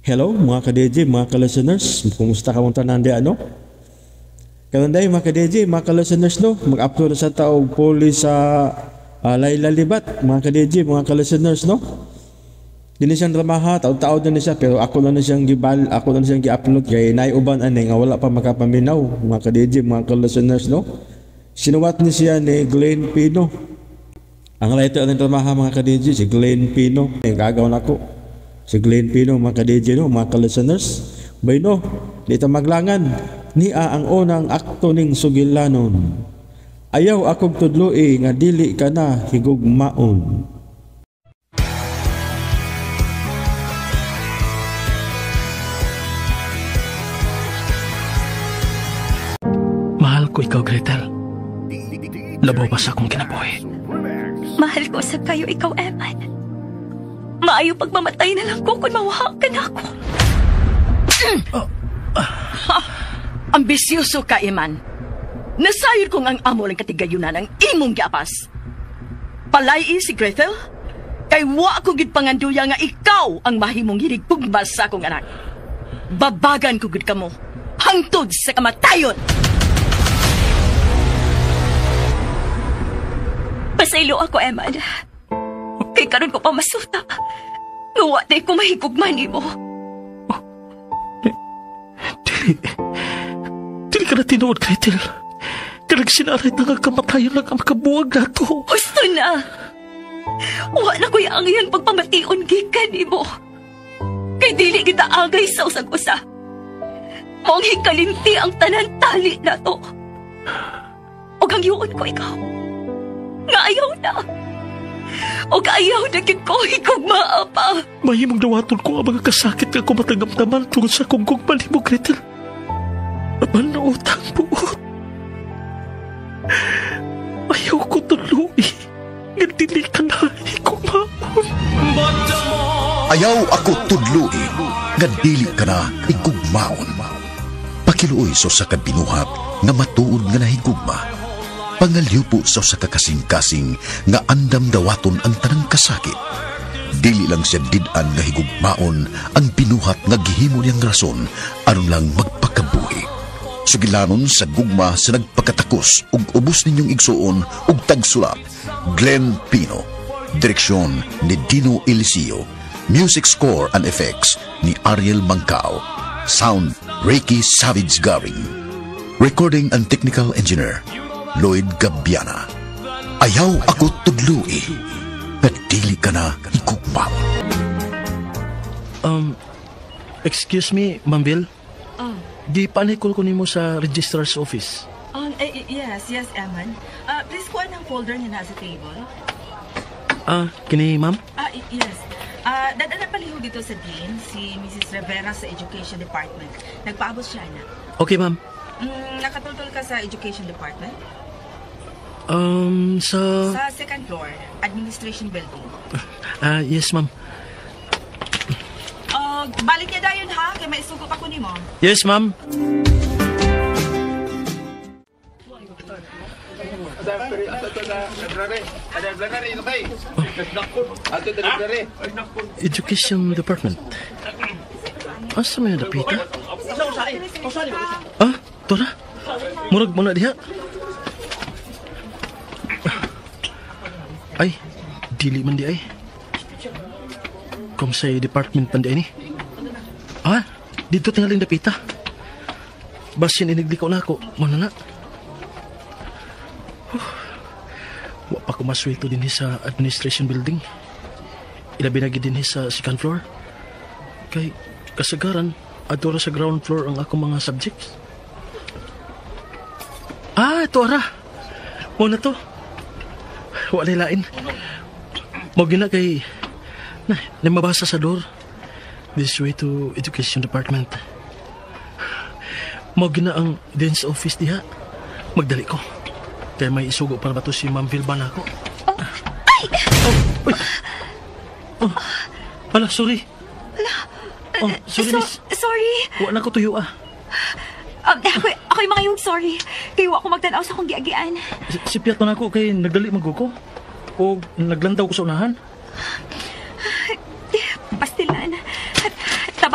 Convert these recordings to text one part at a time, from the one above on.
Hello mga ka-DJ, mga ka-listeners. Kumusta ka mong tanan di ano? Karanday mga ka-DJ, mga ka-listeners no. Mag-upload sa taog puli sa Layla Libat, mga ka-DJ, mga ka-listeners no. Dini siyang dramaha, taod-taod na siya pero ako lang na siyang gi-upload kay naiuban ani nga wala pa makapaminaw, mga ka-DJ, mga ka-listeners no. Sinuwat ni siya ni Glenn Pino. Ang writer ng dramaha mga ka-DJ si Glenn Pino. Gagawin ako. Si Glenn Pino, mga ka-DJ no, mga ka-listeners. Bayno, dito maglangan, niya ang unang akto ning sugilanon. Ayaw akong tudloi nga dili ka na higugmaon. Mahal ko ikaw, Gretel. Labaw pa sa akong kinabuhi. Mahal ko sa kayo ikaw, Eman. Maayo pagmamatay na lang ko kung mawahak ka na ako. Ambisyoso ka, Eman. Nasayod kong ang amo lang katigayunan ang imong giapas. Palai si Gretel, kay wa ko gid panganduya nga ikaw ang mahimong hirigpugmas sa akong anak. Babagan ko gid kamo, hangtod sa kamatayon. Pasaylo ako, Eman. Kay karon ko pa masuta. Ngawa day ko mahigugman mo. Dili ka na tinuod, Gretel. Kalag sinaray na nga kamatayon lang ang makabuwag na to. Gusto na. Wa na ko yung iyang pagpamation gikan mo. Kay dili kita agay sa usag-usa. Mong hikalimti ang tanan tali na to. O kang yuon ko ikaw. Nga ayaw na. O kaayaw na kikoy kong maapa. Mahimong nawaton ko ang mga kasakit nga kumatanggap-taman tungkol sa kungkugman mo, Gretel. Naman na utang buot. Ayaw ko tuloy. Nga dili ka na higugmaon. Ayaw ako tudluy. Nga dili ka na higugmaon. Pakiluoy so sa kabinuhat nga matuod nga nahigugma. Pangalyo po sa kakasing-kasing nga andam dawaton ang tanang kasakit. Dili lang siya didan nga higugmaon ang binuhat nga gihimo niyang rason aron lang magpakabuhi. Sugilanon sa gugma sa nagpakatakos ug ubos ninyong igsuon ug tagsulap. Glenn Pino. Direksyon ni Dino Eliseo. Music score and effects ni Ariel Mancao. Sound Reiki Savage Garing. Recording and technical engineer Lloyd Gabiana. Ayaw ako tudlui. Kadili ka na higugmaon. Excuse me, Ma'am Bill. Gipanikol ko nimo sa registrar's office. Yes, Eman. Please kuha ng folder niya na sa table. Kini, ma'am? Yes. Dadaan palihog dito sa Dean, si Mrs. Rivera sa Education Department. Nagpaabot siya na. Okay, ma'am. Nakatultol ka sa Education Department? Sa second floor, Administration Building. Yes, ma'am. Balik niya dayon ha, kaya may isugot ako ni mo. Yes, ma'am. Education Department. Asa may napita? Tora. Murag mo na diha. Ay, dili man di ay. Kung sa department man di ay ni. Dito tingaling napita. Basin iniglikaw na ako. Muna na. Wa pa ko maswelto din sa administration building. Ilabi na din sa second floor. Kay kasagaran, adora sa ground floor ang akong mga subjects. Ito ara. Muna to. Walay lain. Mo gina kay mabasa sa door. This way to Education Department. Mo gina ang dance office diha. Magdali ko. Kaya may isugo para ba to si Ma'am Vilban ako. Hala, sorry. Sorry, miss. Sorry. Wa na ko tuyo Ako'y mga yung sorry. Kaya wa ko magtanaw sa akong giagian. Si Piat na ako kay nagdali maguko. O naglandaw ko sa unahan. Pastilan.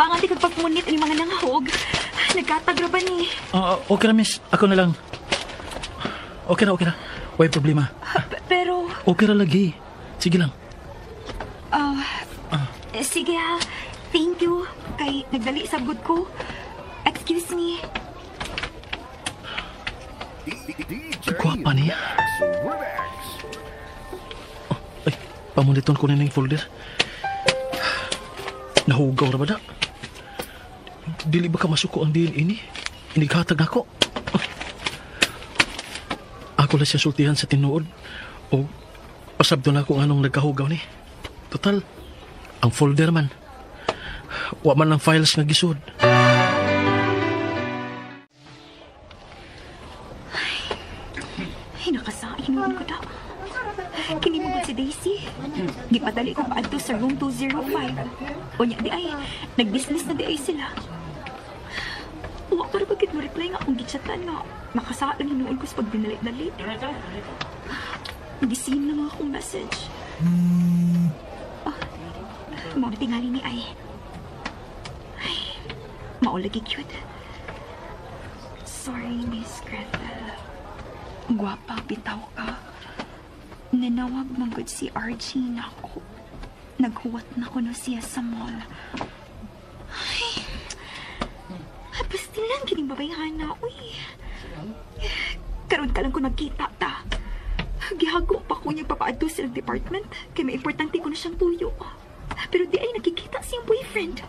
Abangan di kag pagmunit ang mga nanghog. Nagkatagra ba ni? Okay na, miss. Ako na lang. Okay na. Way problema. Pero, Okay na lagi. Sige lang. sige ha. Thank you. Kay nagdali sabgot ko. Excuse me. Gwapa niya. Ay, pamuniton ko na yung folder. Nahugaw ra ba da? Dili ba ka masuko ang DNA ni? Inighatag na ako. Ako lang siya sultihan sa tinuod. O pasabdo na kung anong nagkahugaw ni. Total, ang folder man. Wa man ang files nga gisud. Ay, nakasain ko na. Kinimugod si Daisy. Gipadali ko pa adto sa room 205. O niya di ay, nag-dismiss na di ay sila. Uwa para bagit mo reply nga akong gitsatan nga. Makasaan lang hinuon ko sa pagdinalit-dalit. Gisin na nga akong message. Mga tingali ni ay. Ay, maulagi cute. Sorry, Miss Gretel. Gwapa, bitaw ka. Nanawag manggod si RG na ako. Naghuwat na ko na siya sa mall. Ay, basta lang kining babayhan na, uy. Karoon ka lang ko nagkita ta. Gihago pa ko niyang papaadto sa department. Kaya may importante ko na siyang tuyo. Pero di ay nakikita siyang boyfriend.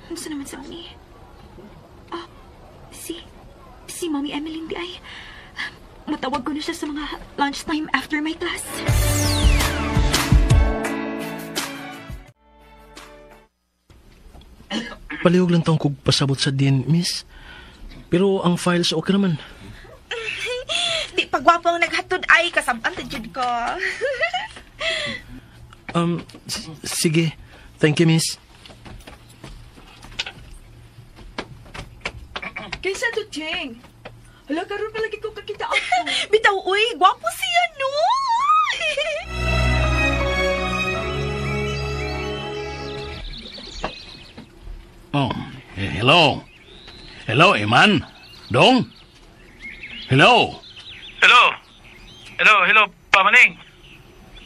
Ano naman sa ni? Si Mommy Emeline di ay matawag ko na siya sa mga lunchtime after my class. Palihog lang taong kog pasabot sa din, miss. Pero ang files okay naman. Di pagwapo ang naghatod ay kasabang tajud ko. Sige. Thank you, miss. Kaysa to, Cheng. Hala, karoon palagi ko kakita ako. Bitaw, uy, gwapo siya, no? Hello. Hello, Iman. Dong? Hello. Hello, Pamaning.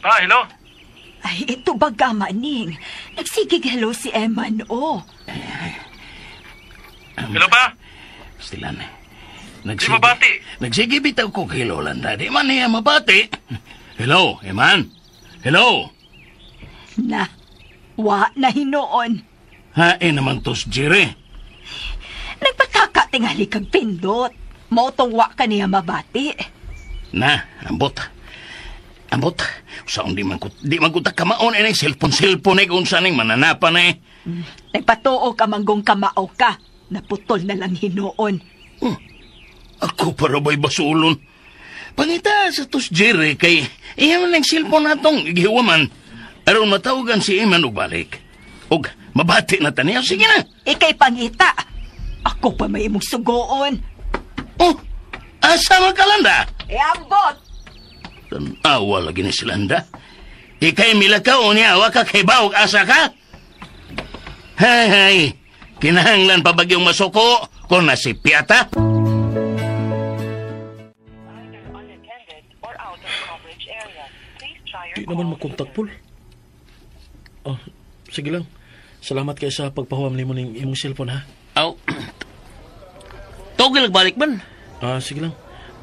Hello. Ay, ito baga, Maning. Nagsigig hello si Eman, oh. Hello pa? Stilan. Di mabati. Nagsige bitaw ko kay Lolanda. Di man niya mabati. Hello, Iman. Hello. Na, wa na hinoon. Hain naman tos, Jire. Nagpataka tingali kag pindot. Motong wa ka niya mabati. Na, ambot. Saan di man ko takamaon inay cellphone kung saan yung mananapan eh. Nagpatuo ka manggong kamao ka. Naputol na lang hinoon. Ako para ba'y basulon? Pangita sa tos, Jire, kay iyan ang cellphone natong igiwaman. Aron matawagan si Iman og balik. Og mabati na taniya. Sige na. Ikay pangita. Ako pa may imong sugoon. Oh, asa magkalanda? Ambot! Tanawa lagi ni silanda. Ikay milakaw niya, awa ka kay bawag asa ka? Hay, kinahanglan pa bagyong masuko kung nasipyata? Di naman makontak, Paul. Sige lang. Salamat kayo sa pagpahuam mo ng imong cellphone, ha? Aw. Tawag nagbalik man. Sige lang.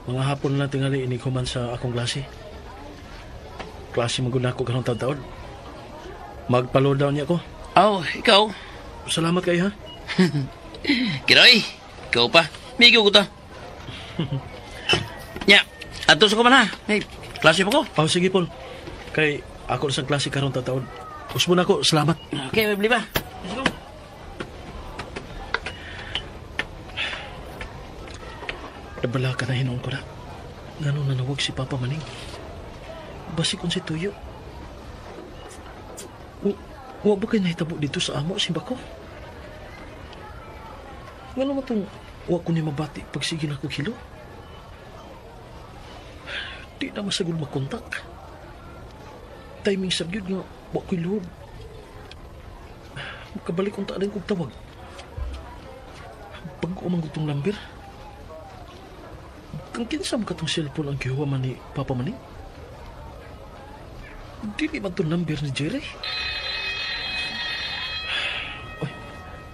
Mga hapon na tingali inikuman sa akong klase. Klase maguna ako karong taon. Magpaload down niya ako. Aw, ikaw. Salamat kayo, ha? Kinoy, ikaw pa. Migo ko to. Nya, atos ko man ha. Hey, klase pa ko. Sige, Paul. Kay ako sa klase karong taon. Usbo na ako. Salamat. Okay, may bili ba? Let's go. Nabala ka na hinoon ko na. Ganun na nawag si Papa Maning. Basi kung si Tuyo. Huwag ba kayo nahitabo dito sa amo, simba ko? Ganun mo itong huwag ko niya mabati pag sige na ko kilo? Di na masagol makontak. Timing sa yun nga, Wa ko'y loob. Makabalik kong taan kong tawag. Pag umang itong lambir. Kang kinsa mo katong cellphone ang gihuwa man ni Papa Maning? Dili man itong lambir ni Jerry. Oy,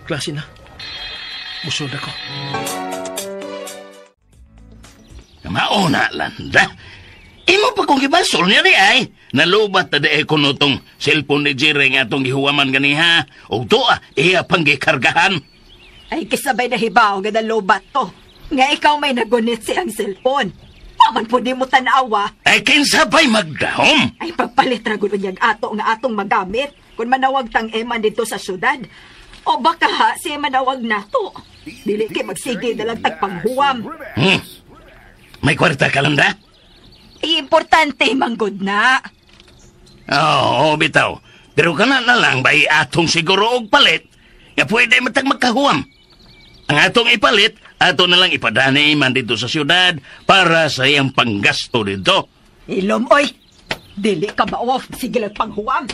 klase na. Musod ako. Mauna, Landa. Imo pa kong gibasol niya di ay. Nalubat na di ko nutong cellphone ni Jerry nga itong gihuwaman ganiha. O doa, iya pang gikargahan. Ay, kisabay na hibaw nga lobat to. Nga ikaw may nagunit siyang cellphone. Paman po di mo tanawa. Ay, kinsabay magdahom. Ay, pagpalit ra gulo niyang ato nga atong magamit. Kung manawag tang Eman dito sa syudad. O baka ha, siya manawag na to. Dili kay magsige na lang tagpanghuwam. May kwarta ka, Landa? Importante, manggod na. Oo, bitaw. Pero kana na lang ba atong siguro og palit? Nga pwede matag magkahuwam. Ang atong ipalit, ato na lang ipadani man dito sa syudad para sa iyang panggasto dito. Ilom, oy! Dili ka ba-off? Sige lang panghuwam.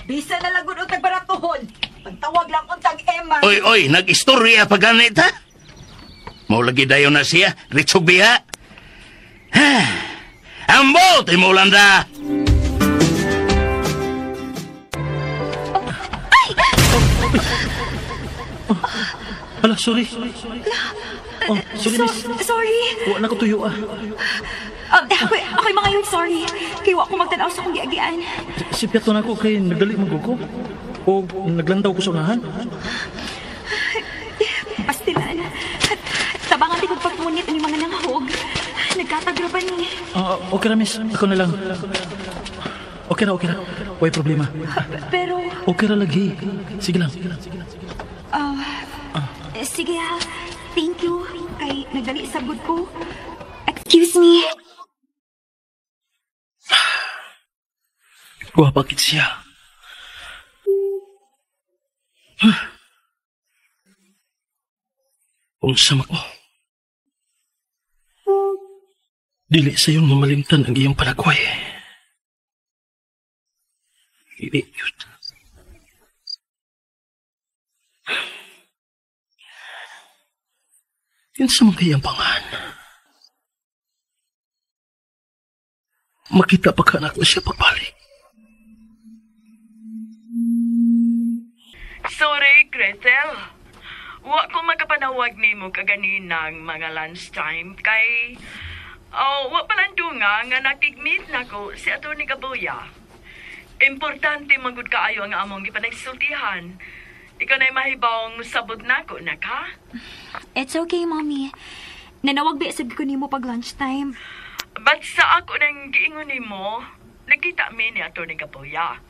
Bisa na lang gud tagbaratuhon. Pagtawag lang untang Eman. Oy, nag-istorya pa ganit ha? Maulagi dayo na siya, Ritsog Biha. Ambo, Timulanda! Hala, sorry. Oh, sorry, miss. Sorry. Wa na ko tuyo, Ako'y mga yun, sorry. Kaya wa ko magtanaw sa akong giagian. Si Piato na ko kay nagdali mo ko. O naglandaw ko sa unahan. Pastilan. Tabangan di kong pagpunit ang mga nangahog. Nagkatagraban ni. Okay na, miss. Ako na lang. Okay na. Huwag problema. Pero... Okay na lagi. Sige lang. Sige ha. Thank you. Kay nagdali sabod ko. Excuse me. Bakit siya? Unsa man ko? Dili sa iyong mamalimtan ang iyong palagway. Dili yun. Yan sa mga iyang pangan. Makita pa ka na siya pagbalik. Sorry, Gretel. Wa ko makapanawag ni mo kaganinang mga lunchtime kay... wa palandunga nga nakigmeet na ko si Atty. Gabuya. Importante magud kaayo ang among gipanagsultihan. Ikaw na'y mahibawang sabod na ko, naka? It's okay, Mommy. Nanawag ba isag ko ni mo pag lunchtime? But sa ako nang giingon ni mo, nakita mi ni Atty. Gabuya.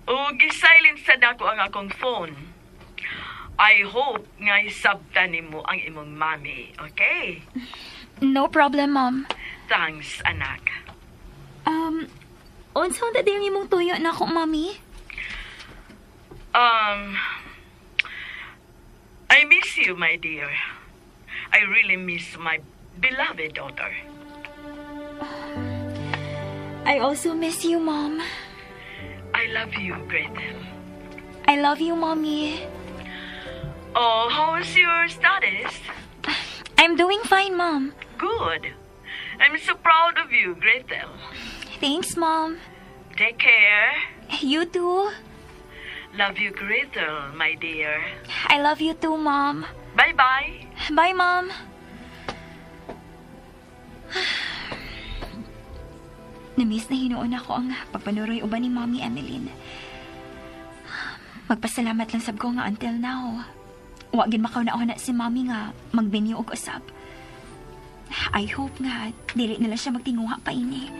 O gisilent sa nako ang akong phone. I hope nga isabtan ni mo ang imong mami, okay? No problem, Mom. Thanks, anak. Unsang dadi ang imong tuyo na ako, Mommy? I miss you, my dear. I really miss my beloved daughter. I also miss you, Mom. I love you, Gretel. I love you, Mommy. Oh, how's your studies? I'm doing fine, Mom. Good. I'm so proud of you, Gretel. Thanks, Mom. Take care. You too. Love you, Gretel, my dear. I love you too, Mom. Bye-bye. Bye, Mom. Na-miss na hinuon ako ang pagpanuroy uban ni Mommy Emeline. Magpasalamat lang sab ko nga until now. Wagin makauna-una si Mommy nga magbinyo og usab. I hope nga dili nila siya magtinguha pa ini.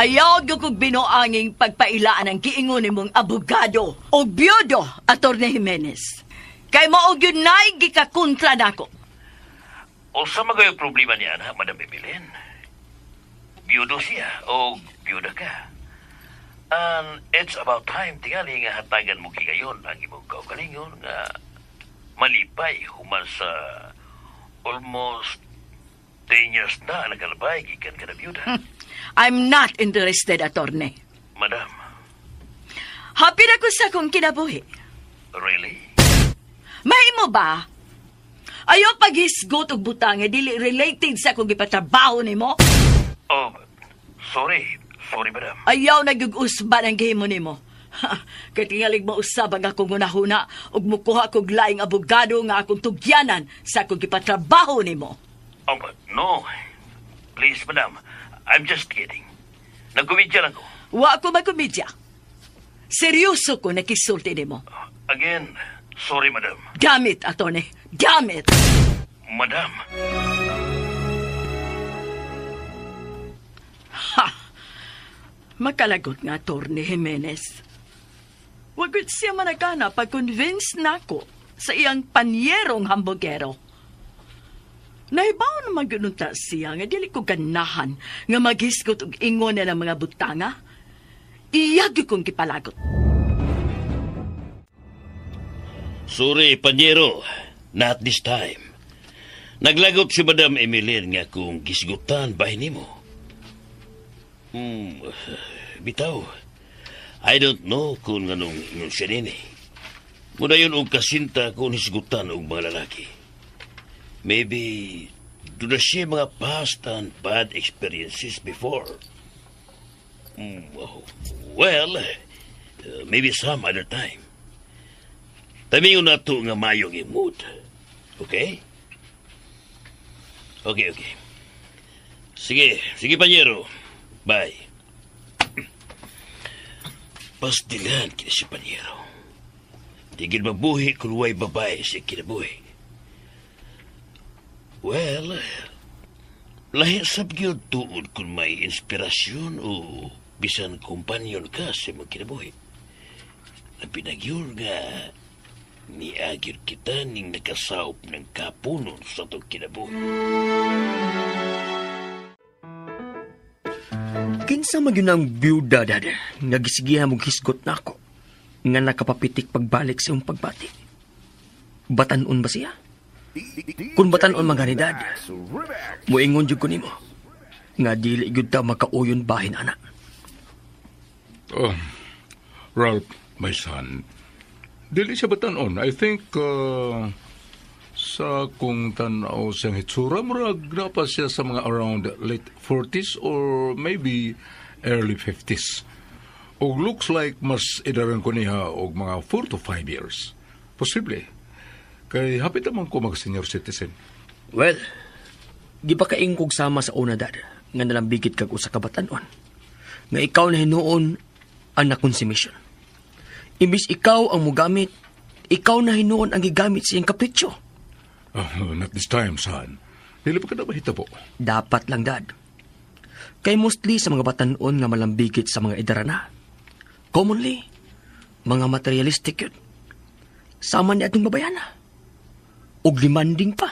Ayaw kong binuanging pagpailaan ang giingon mong abogado o biyudo, Atty. Jimenez. Kay maog yun na'y gikakontra nako. O sa mga problema niya na, Madam Emeline? Biyudo siya o biyuda ka? And it's about time tingali nga hatagan mo kigayon ang imong kaugalingon nga malipay human sa almost 10 years na nakalabay gikan ka na biyuda. I'm not interested, attorney. Madam, Happy na ko sa akong kinabuhi. really? Mahimo ba? Ayaw paghisgot og butang nga dili related sa akong gipatrabaho nimo. Oh, sorry. Sorry, madam. Ayaw nagug-usban ang gihimo nimo. Kay tingalig mo usab ang akong hunahuna ug mukuha kog laing abogado nga akong tugyanan sa akong gipatrabaho nimo. Oh, but no. Please, madam. I'm just kidding. Nagkumidya lang ko. Wa ko magkomedya. Seryoso ko nakisulti nimo. Again, sorry, madam. Gamit, attorney. Gamit. Madam. Ha! Makalagot nga, Attorney Jimenez. Wagod siya managana pag-convince na ako sa iyang panyerong hambogero. Nahibaw naman gununta siya nga dili ko ganahan nga maghisgot og ingon na ng mga butanga. Iyag kong kipalagot. Sorry, Panyero. Not this time. Naglagot si Madam Emilien nga kung gisgutan bahay nimo. Bitaw. I don't know kung anong ingon siya nini. Muna yun og kasinta kung hisgutan og mga lalaki. Maybe do na siya mga past and bad experiences before. Well, maybe some other time. Tamingon na ito nga mayong mood. Okay? Okay. Sige, Panyero. Bye. Pastilan kina si Panyero. Tigil mabuhi kung way babae siya kinabuhi. Well, lahi sabgyod tuod kung may inspirasyon o bisan kompanyon ka sa mga kinabuhi. Na pinagyur nga niagir kita ning nakasaop ng kapunon sa itong kinabuhi. Kinsa man yun ang byuda, Dad, nga gisigihan mong hisgot na ako, nga nakapapitik pagbalik sa iyong pagbati. Batanon ba siya? Kung batanon man gani, Dad, muingon jud ko nimo, nga dili gyud ta makauyon bahin, anak. Ralph, my son, dili siya batanon. I think, sa kung tanaw siyang hitsura, murag na pa siya sa mga around late 40s or maybe early 50s. O looks like mas idaran ko niya og mga 4 to 5 years. Posible. Kay hapit naman ko mag-senior citizen. Well, di ba kaing kog sama sa una, Dad, nga nalambigit kag usa ka batanon, nga ikaw na hinuon ang nakonsumisyon. Imbis ikaw ang mugamit, ikaw na hinuon ang gigamit sa iyang kapritsyo. Not this time, son. Dili pa ka na mahita po. Dapat lang, Dad. Kay mostly sa mga batanon nga malambigit sa mga idarana, commonly, mga materialistic yun. Sama ni ating babayana. Og demanding pa.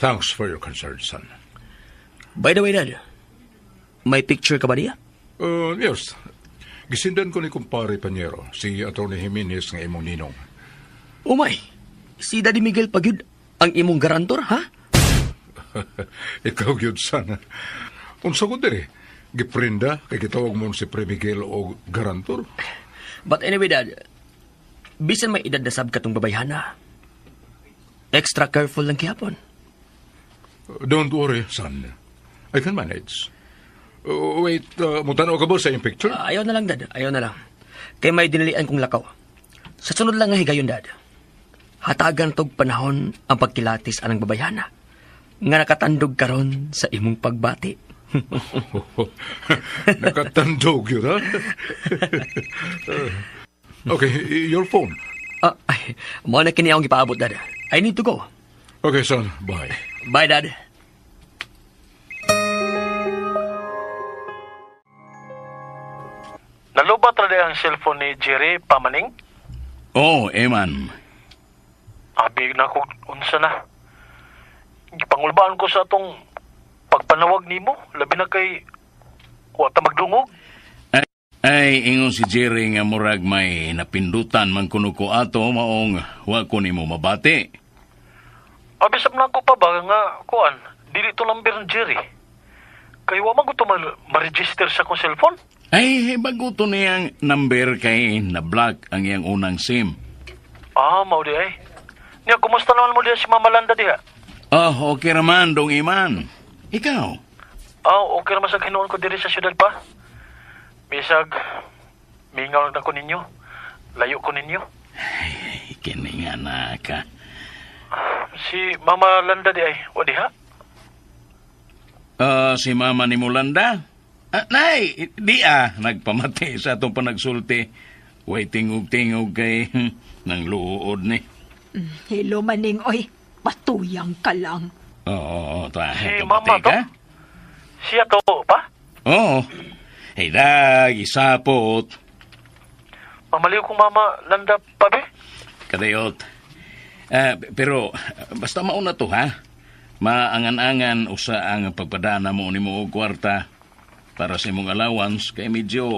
Thanks for your concern, son. By the way, Dad, may picture ka ba niya? Yes. Gisindan ko ni kumpare Panyero, si Atty. Jimenez nga imong ninong. Umay, si Daddy Miguel Pagyud ang imong garantor, ha? Ikaw yun, son. Unsa ko diri, giprinda kay gitawag mo si Pre Miguel o garantor. But anyway, Dad, bisan may edad na sab katong babayhana, extra careful lang kihapon. Don't worry, son. I can manage. Wait, mutanaw ka ba sa iyong picture? Ayaw na lang, Dad. Ayaw na lang. Kay may dinalian kong lakaw. Sa sunod lang nga higayon, Dad. Hatagan tog panahon ang pagkilatis anang babayana. Nga nakatandog karon sa imong pagbati. Nakatandog yun, ha? Okay, your phone. Mo na kini akong ipaabot, Dad. I need to go. Okay, son. Bye. Bye, Dad. Nalubat rin ang cellphone ni Jerry Pamaning? Oh, Eman. Abig na ko, unsa na. Gipangulbaan ko sa atong pagpanawag nimo, labi na kay wata magdungog. Ay, ingon si Jerry nga murag may napindutan man kuno ko ato maong wa ko nimo mabati. Abisap na ko pa ba nga kuan? dili to number ng Jerry. Kaya wa man ko to ma-register sa akong cellphone. Ay, bago to niyang number kay na-block ang iyang unang SIM. Mao di ay. Niya, kumusta naman mo diya si Mama Landa diha? Okay raman, Dong Iman. Ikaw? Okay naman sa kinuon ko diri sa syudad pa. Bisag, mingaw na ko ninyo. Layo ko ninyo. Ay, kini nga na ka. Si Mama Landa di ay, o diha? Si Mama ni Mulanda? Nay, nagpamati sa itong panagsulti. Way tingog-tingog kay nang luod ni. Hello, maning, oy. Patuyang ka lang. Oo, si Mama to? Siya to pa? Oo. Hey, isapot. Mamaliw kong Mama Landa pa, be? Kadayot. Pero, basta mauna to, ha? Maangan-angan usa ang pagpadana mo ni mo og kwarta para sa imong allowance kay medyo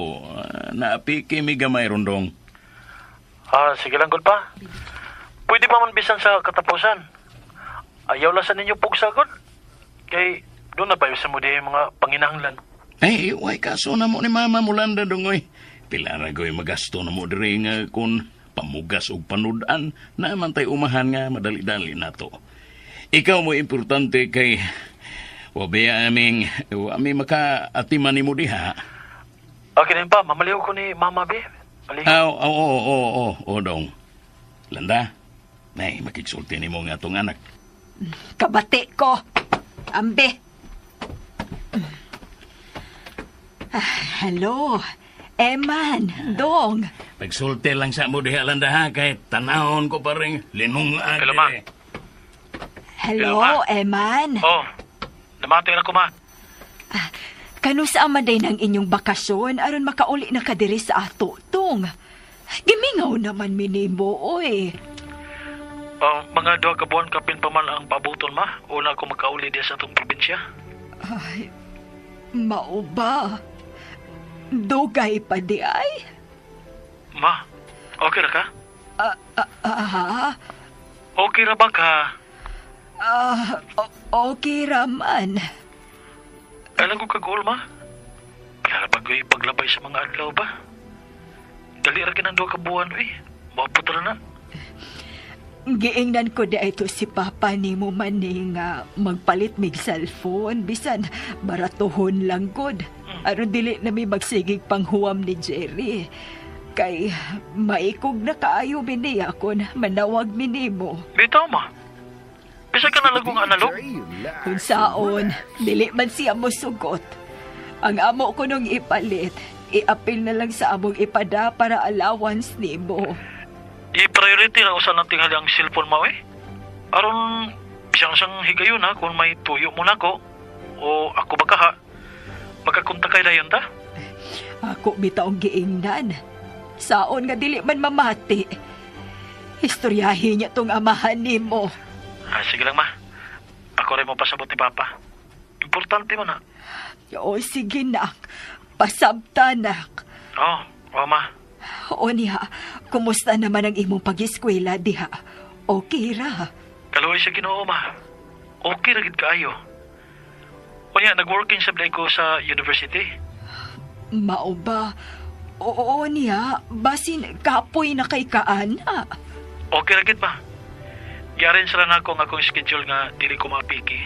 naapiki mi gamay rondong. Sige lang, good pa. Pwede pa man bisan sa katapusan. Ayaw lang sa ninyo pugsa, good. Kay doon na ba sa mo di mga panginahanglan? Ay, way kaso na mo ni Mama Mulanda dongoy. Pila na goy magasto na mo diri nga kun pamugas og panudan na man tay umahan nga madali-dali nato. Ikaw mo importante kay wabi aming maka-atiman ni mo diha. Okay din pa, mamaliw ko ni Mama, be. Oo, dong. Landa, nay, makiksulti ni mo nga itong anak. Kabati ko. Ambe. Hello, Eman, Dong. Pagsulti lang sa mo diha, Landa, ha? Kahit tanahon ko pa rin linungan. Hello, Ma. Hello, Eman. Namati na ko, Ma. Kano sa amaday ng inyong bakasyon aron makauli na kadiri sa ato, Dong? Gimingaw naman minimo, oy. Mga 2 ka buwan kapin pa man ang pabuton, Ma. Una ako makauli diya sa atong probinsya. Ay, mao ba? Dugay pa di ay? Ma, okay ra ka? Okay ra ba ka? Okay raman. Alam ko kagol, Ma. Kaya bagoy paglabay sa mga adlaw ba? Dali ra kinang 2 ka buwan, eh. Maapot ra na. Giingnan ko da ito si Papa ni mo maning magpalit mig cellphone. Bisan, baratuhon lang good. Aron dili na may magsigig panghuwam ni Jerry. Kay maikog na kaayo biniya kon manawag minimo. Bitaw, Ma. Bisa ka na lagong analog? Kung saon, dili man siya mo sugot. Ang amo ko nung ipalit, iapil na lang sa among ipada para allowance nimo. I-priority lang usan ng tingali ang cellphone mo, eh. Aron, siyang higayon, ha, kung may tuyo mo na ko, o ako ba ka, ha? Magkakunta kay dayon ta? Ako bitaong giingnan. Saon nga dili man mamati. Istoryahin niya tong amahan nimo. Sige lang, Ma. Ako rin mo pasabot ni Papa. Importante mo na. O, sige, nak. Pasabta, nak. Ma. O niya, kumusta naman ang imong pag-eskwela, diha? Okay ra? Kaluoy siya Ginoo, Ma. Okay ra gid kaayo. O niya, nag-working sa ko sa university. Mao ba? Oo niya, basin kapoy na kay kaana. Okay ra gid, Ma. Giarin sila na ako nga akong schedule nga dili ko mapiki.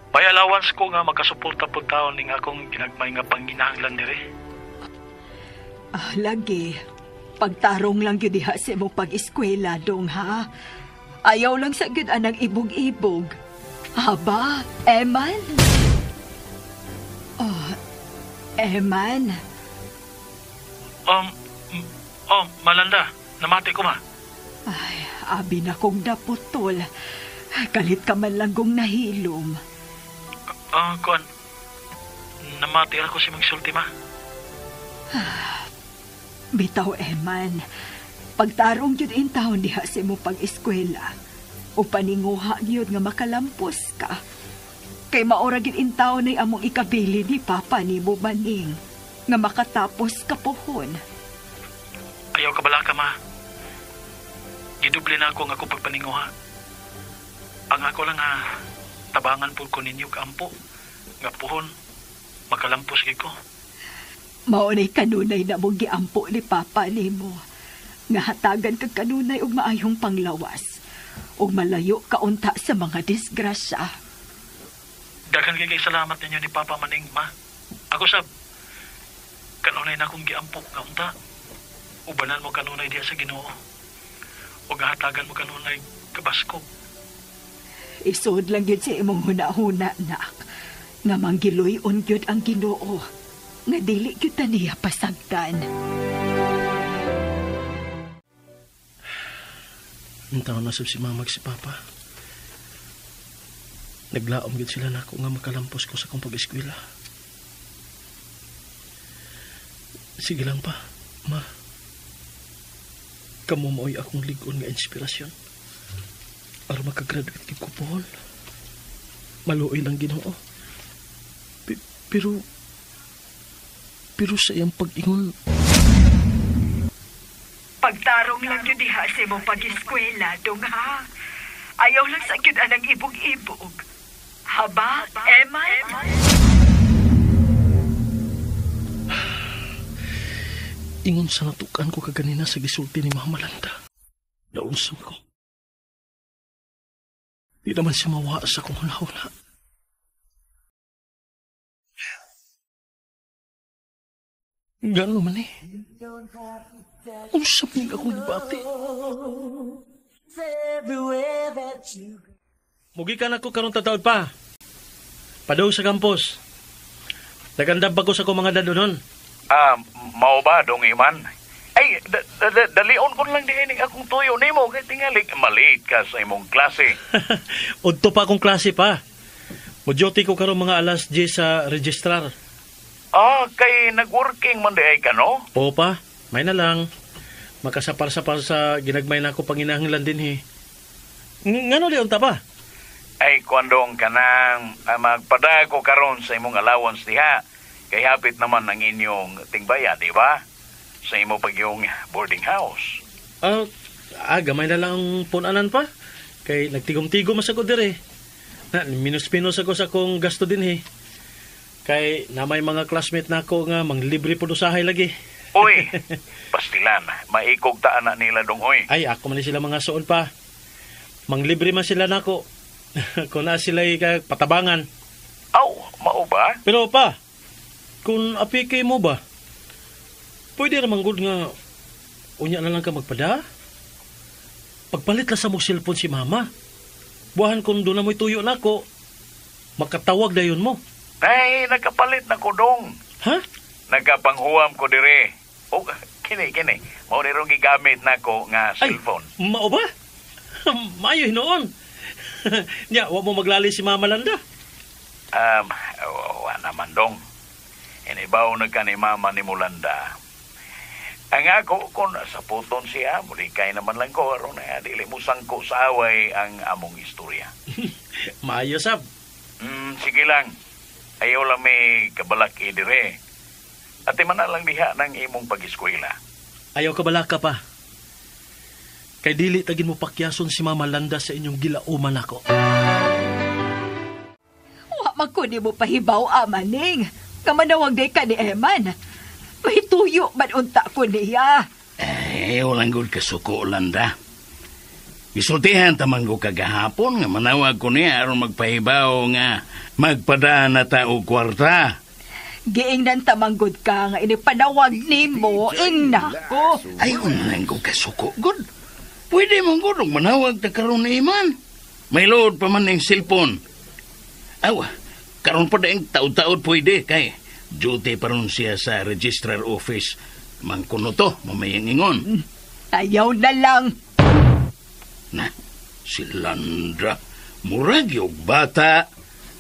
May allowance ko nga makasuporta po taon ning akong ginagmay nga panginahanglan diri. Lagi. Pagtarong lang yun diha sa imong pag-eskwela, Dong, ha? Ayaw lang sa gyud anang ibog-ibog. Haba, Eman? Eman? Malanda. Namati ko, Ma. Ay, abi na kong naputol. Kalit ka man lang kong nahilom. Kuan. Namati ako si Magsulti, Ma. Bitaw, Eman. Pagtarong yun in taon diha sa mo pag-eskwela. O paninguha yun nga makalampos ka. Kay maorag in taon ay among ikabili ni Papa ni mo maning. Nga makatapos ka pohon. Ayaw ka bala ka, Ma. Giduble na ako nga akong pagpaninguha. Ang ako lang tabangan po ko ninyo kampo. Nga puhon, makalampos gid ko. Maunay kanunay na mong giampo ni Papa nimo. Nga hatagan kag kanunay og maayong panglawas. Og malayo kaunta sa mga disgrasya. Daghan kay salamat ninyo ni Papa maning ma. Ako sab, kanunay na akong giampo kaunta. Ubanan mo kanunay diya sa Ginoo. Og hatagan mo kanunay kabaskog. Isod lang yun sa imong huna-huna, nak. Nga manggiloy-on yun ang Ginoo. Nga dili yun ta niya pasagdan. Hintaon na sab si mamag si Papa. Naglaom gid sila nako nga makalampos ko sa kong pag-eskwela. Sige lang pa, ma. Kamu mo'y akong ligon nga inspirasyon. Para makagraduate ko Paul. Maluoy lang Ginoo. Pero sa iyang pag-ingon, Pagtarong lang yun diha sa imong pag-eskwela, dong ha? Ayaw lang sa yun anang ibog-ibog. Haba, Emma? ingon sa natukan ko kaganina sa gisulti ni Mama Landa. Naunsam ko. Di naman siya mawa sa kong hula-hula. Gano'n man eh. Unsap niya akong ibati. Mugi ka na ko karong tataod pa. Padung sa kampus. Nagandab ba ko sa kong mga dadonon? Mao ba, dong Iman? Ay, dalion ko lang din akong tuyo nimo kay tingali maliit ka sa imong klase. Udto pa akong klase pa. Mo-duty ko karong mga alas 10 sa registrar. Kay nag-working man di ay ka, no? Oo pa, may na lang. Makasapar-sapar sa ginagmay na ako panginahanglan din eh. Ngano liyon ta pa? Ay, kuandong ka nang magpada ko karon sa imong allowance diha. Kay hapit naman ang inyong tingbaya, di ba? Sa imo pag yung boarding house. Gamay na lang ang punanan pa. Kay nagtigom-tigom masako dire. Minus-minus ako sa kong gasto din eh. Kay na may mga classmate na ako nga manglibre po usahay lagi. Uy, pastilan, maikog taan na nila dong uy. Ay, ako man sila mga suon pa. Manglibre man sila nako. Kung na sila patabangan. Mao ba? Pero pa, kung apike mo ba, pwede naman good nga unya na lang ka magpada. Pagpalit lang sa mong cellphone si Mama. Buhan kung doon na mo'y tuyo na ko, makatawag na yun mo. Ay, nakapalit na ko dong. Ha? Nagapanghuam ko dire. Kini. Mao nirong gigamit na ko nga cellphone. Ay, mao ba? Mayo hinoon. Nya, wa mo maglali si Mama Landa. Wa naman dong. Inibaw na ka ni Mama ni Mulanda. Ang ako, kung sa puton siya, muli kay naman lang ko, aron na dili mo sangko sa away ang among istorya. Maayo sab. Sige lang. Ayaw lang may kabalaki dire. At man na lang diha ng imong pag-eskwela. Ayaw kabalaka pa. Kay dili tagin mo pakyason si Mama Landa sa inyong gilauman ako. Wa magkuni mo pahibaw, Amaning. Kamanawag day ka ni Eman. May tuyo man unta ko niya. Walang good kasuko, Landa. Isultihan tamang ko kagahapon nga manawag ko niya aron magpahibaw nga magpada na tao kwarta. Giingnan tamanggod ka nga inipanawag ni mo, ingna ko. Walang ko kasuko, good. Pwede mong good manawag ta karon ni Iman. May load pa man ng cellphone. Karon pa daing taod-taod pwede kay duty pa ron siya sa registrar office. Mangkuno to, mamayang ingon. Ayaw na lang. Na, si Landra, murag yung bata,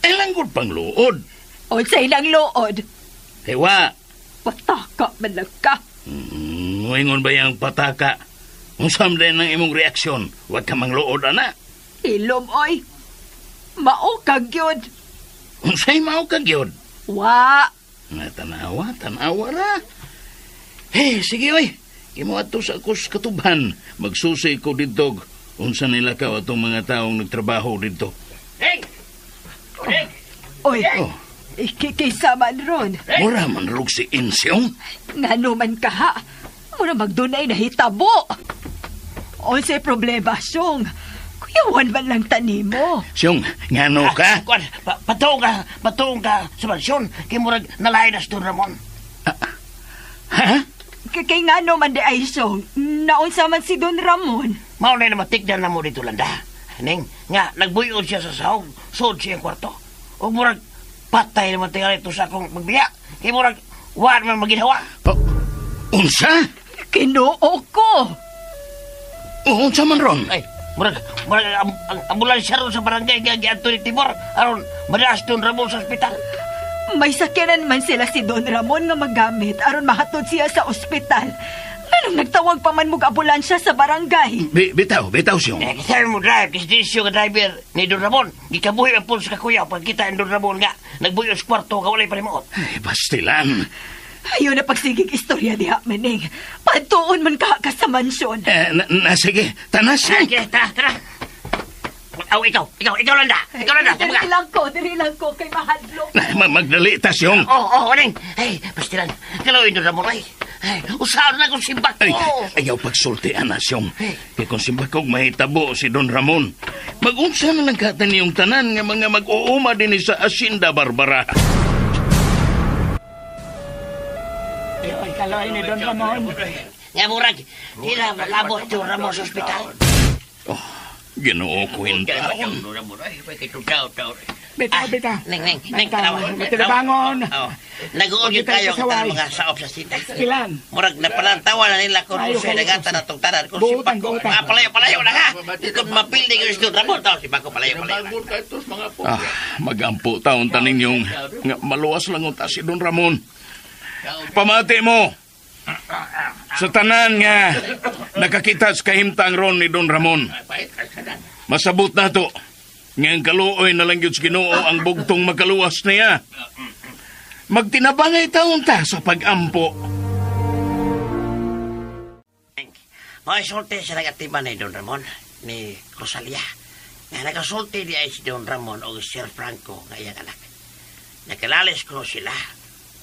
langgod pang luod. O sa ilang luod? Hewa. Pataka man lang ka. Ingon ba yung pataka? Kung samday ng imong reaksyon, wag ka mang luod, ana. Ilom, oy. Mao kag yun. Kung sa'y mao kag yun? Wa. Tanawa ra. Hey, sige, oy. Imo ato sa akos katuban. Magsusi ko dito. Unsa nila ka atong mga taong nagtrabaho dito. Hey! Oy, kaysa man ron. Mura man rog si Insyong. Nga naman ka ha. Muna magdunay na hitabo. Onsay problema, Syong. Kuyawan man lang tanimo. Syong, ngano ka? Kwan, patuong ka sa mansyon. Kaya murag nalainas doon, Ramon. Ha? Kay nga naman di ay Syong. Naunsa man si Don Ramon. Maunay na matigdan na mo dito, Landa. Ning, nga, nagbuyod siya sa sahog. Sood siya ang kwarto. O murag, patay naman tingala ito sa akong magbiya. Kaya murag, wala naman maginawa. Unsa? Kinoo ko. Unsa man ron? Ay, murag ang ambulansya ron sa barangay Gagi Anthony Timor. Aron, madalas doon Ramon sa ospital. May sakyanan man sila si Don Ramon nga magamit aron mahatod siya sa ospital. Anong nagtawag pa man mong ambulansya sa barangay? Bitaw, Syong. Sabi mo drive, kasi di siya driver ni Don Ramon. Gikabuhi ang pulos ka kuya pag kita ang Don Ramon nga. Nagbuhi ang kwarto, kawalay pa rin mo. Ay, bastilan. Ayaw na pagsigig istorya diha, Mening. Pantuon man ka sa mansyon. Sige, tanas. Sige, tara. Aw, ikaw, Landa. Dili lang ko, kay mahadlok. Magdali ta, Syong. Oo, Ning. Ay, pastilan. Kalawin Don Ramon, ay. Ay, usahan na kung simbak ko. Ay, ayaw pagsultian na, Syong. Kaya kung simbak kong mahitabo si Don Ramon, mag-unsa na lang katan yung tanan nga mga mag-uuma din sa Hacienda Barbara. Ay, kalawin ni Don Ramon. Nga, murag, di na malabot yung Ramon sa ospital. Ginoo ko yung taon. Bita. Ning, tinabangon. Nag-uugit tayo ang mga saop sa sita. Ilan? Murag na palantawa na nila kung siya nagata na itong tanan. Kung si Paco, palayo na ha. Kung mapildi ko si Ramon, tao si Paco, palayo. Magampo taon tanin yung maluwas lang unta si Don Ramon. Pamati mo. Sa tanan nga nakakita sa kahimtang ron ni Don Ramon. Masabot na to. Ngayong kaluoy na lang yun sa Ginoo ang bugtong makaluwas niya. Magtinabangay taon ta sa pag-ampo. Mga sulti sa nagatiban ni Don Ramon, ni Rosalia. Nga nagasulti di ay si Don Ramon o Sir Franco nga iyang anak. Nakalalis ko sila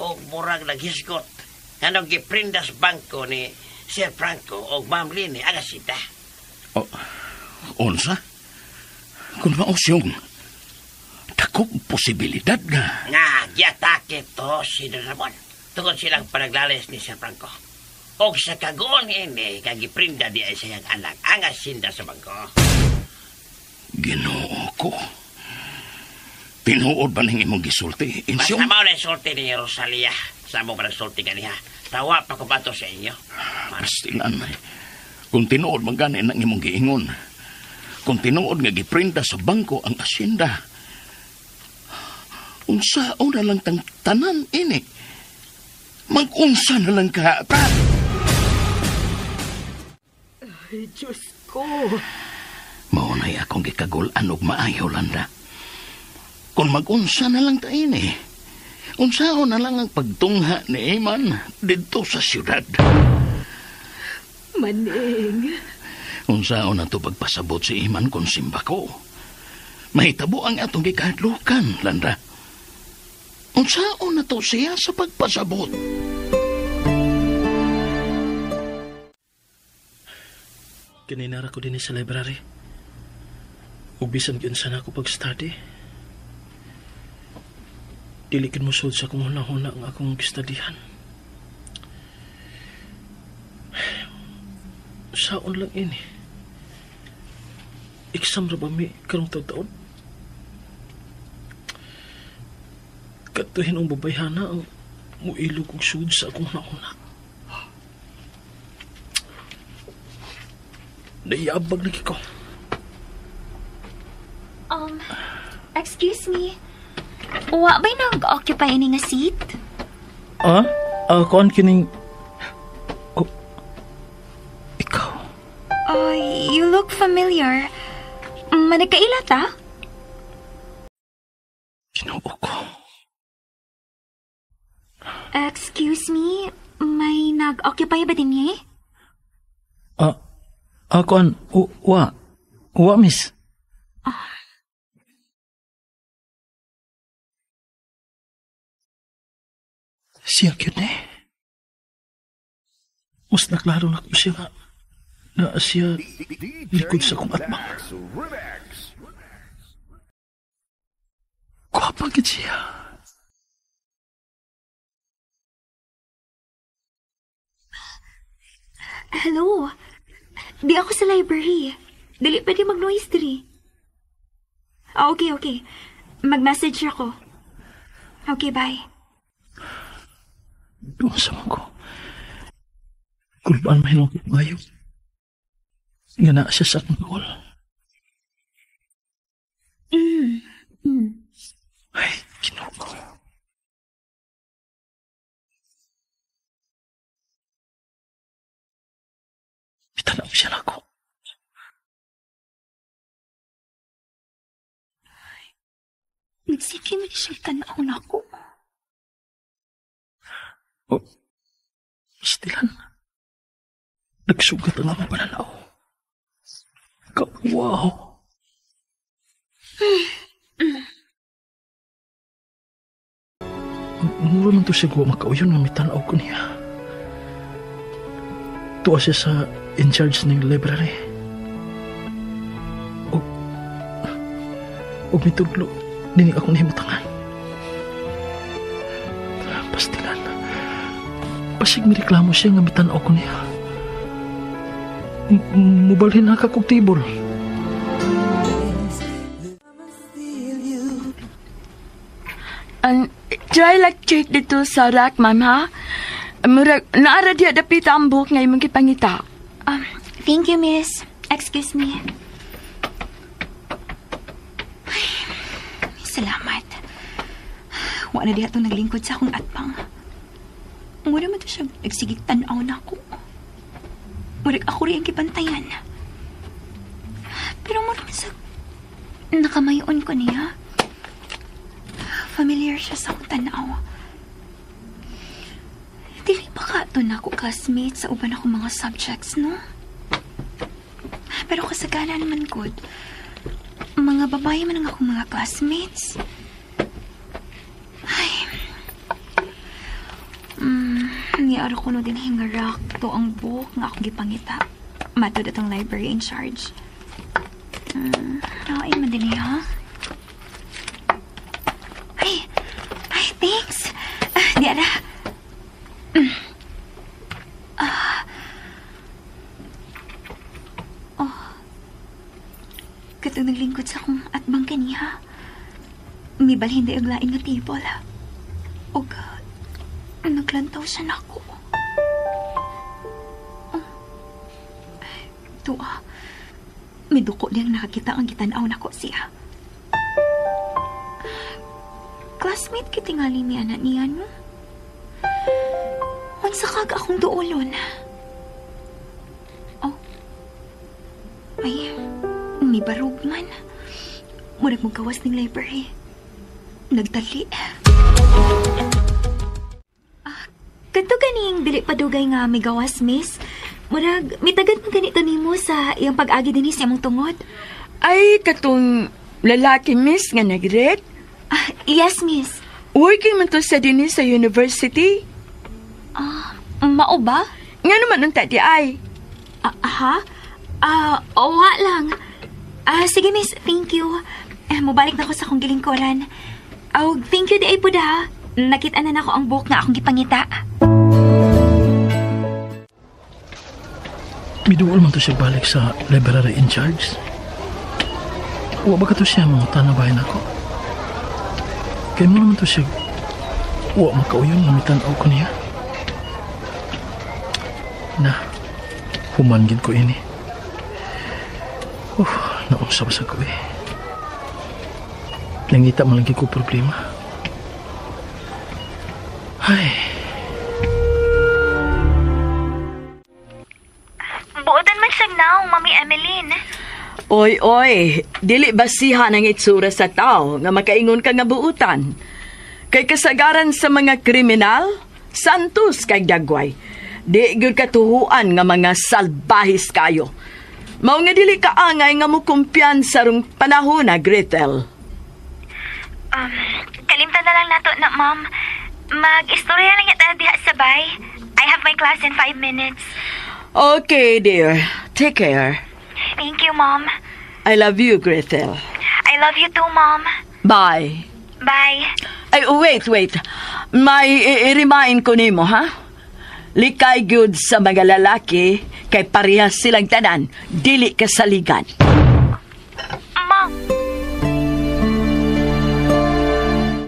o murag naghisgot. Anong giprindas bangko ni Sir Franco o Ma'am Lini agasita. Unsa? Kung maos yung takong posibilidad nga. Nga, giatake to si Don Ramon. Tungkol silang panaglalis ni Sir Franco. O sa kagoon ini, kagiprinda di ay sayang anak angasinda sa bangko. Ginoo ko. Tinuod ba nang imong gisulti? Basta mo na sulti ni Rosalia. Sa mo pa nagsulti ka niya. Tawa pa ko ba to sa inyo? Pastilan. Kung tinuod maganin ang imong giingon. Kung tinuod nga giprinda sa bangko ang asyenda. Unsa o na lang tang tanan ini. Mag-unsa na lang ka ta. Ay, Diyos ko. Maunay akong gikagulan og maayo, Landa. Kung mag-unsa na lang ta ini. Unsao na lang ang pagtungha ni Eman dito sa syudad. Maning. Unsao na to pagpasabot si Eman kung simba ko. Mahitabo ang atong gikahadlukan, Landa. Unsao na to siya sa pagpasabot. Kininara ko din sa library. Ubisan yun sana ako pag-study. Dilikin mo sud sa kung huna-huna ang akong gistadihan. Saon lang ini. Exam ra ba mi karong taon? Katuhin ang babayhana ang muilog og sud sa akong huna-huna. Naiabag lagi ko. Excuse me. Wa ba'y nag-occupy ini nga seat? Kuan kining... Oh, ikaw. You look familiar. Managkaila ta? Sinuo ko. Excuse me, may nag-occupy ba din niya? Kuan, wa, miss. Siya yun eh. Mas naklaro na ko siya nga na siya likod sa kong atbang. Gwapa gid siya. Hello. Di ako sa library. Dili pwede mag-noise diri. Okay. Mag-message ako. Okay, bye. Doon sa mga ko. Kulbaan mahinong ngayon. Nga na siya sa akong call. Ay, Ginoo ko. Bitanaw siya na ako. Nagsiki mo siya tanaw na ako. Oh, stilan. Nagsugat ang akong pananaw. Wow. Mura man to siya gawa makauyon nga mitanaw ko niya. Tuwa siya sa in charge ng library. O mituglo, nini akong nahimutangan. Pastilan. Pasig may reklamo siya nga mitanaw ko niya. Mubalhin na kakong table. Try like check dito sa rack, ma'am, ha? Naara diya dapit ang buhok ngayon mong kipangita. Thank you, miss. Excuse me. Ay, salamat. Wala na diya itong naglingkod sa akong atbang. Mura mo ito siya nagsigig tanaw na ako. Mura ako rin ang kibantayan. Pero mura mo sa nakamayon ko niya. Familiar siya sa akong tanaw. Dili pa ka ito na ako classmates sa uban ako mga subjects, no? Pero kasagana naman good. Mga babae man ang akong mga classmates. Ay. Niyaro ko no din hingarak to ang book nga akong gipangita. Matod atong library in charge. Ay, madali ha? Ay, thanks. Di ara. Katong naglingkod sa akong atbang kaniya. May balhin di aglain nga table. O naglantaw siya na ako. Tuwa. May duko niyang nakakita ang gitanaw na ko siya. Classmate kitingali ni anak niya, no? Unsa kag akong duolon. Oh. Ay, may barog man. Murag mong gawas ng library. Nagdali. Kadto ganing dili padugay nga may gawas, miss. Murag, may tagad mo ganito nimo sa iyang pag-agi din sa imong tungod. Ay, katong lalaki, miss, nga nag-red? Yes, miss. Working man to sa din sa university. Mao ba? Nga naman ang tadi ay. Owa lang. Sige, miss, thank you. Mubalik na ko sa akong gilingkoran. Thank you di ay po da. Nakita na ako ang book nga akong gipangita. Miduol man to siya balik sa library in charge. Wa ba ka to siya mga tanabayan ako? Kaya mo naman to siya wa makauyon na mitanaw ko niya. Na, humangin ko ini. Nausap sa ko eh. Nangita man lagi ko problema. Ay. Buotan man siyang naong, Mami Emeline. Oy, dili basihan ang itsura sa tao nga makaingon ka nga buutan. Kay kasagaran sa mga kriminal, santos kay dagway. Di gyud katuhuan nga mga salbahis kayo. Mao nga dili kaangay nga mo kumpiyansa rong panahon na, Gretel. Kalimtan na lang nato na, ma'am. Mag-istorya lang yata diha sabay. I have my class in 5 minutes. Okay, dear. Take care. Thank you, Mom. I love you, Gretel. I love you too, Mom. Bye. Bye. Ay, wait. May i-remind ko nimo, ha? Likay good sa mga lalaki kay parehas silang tanan, dili kasaligan. Mom.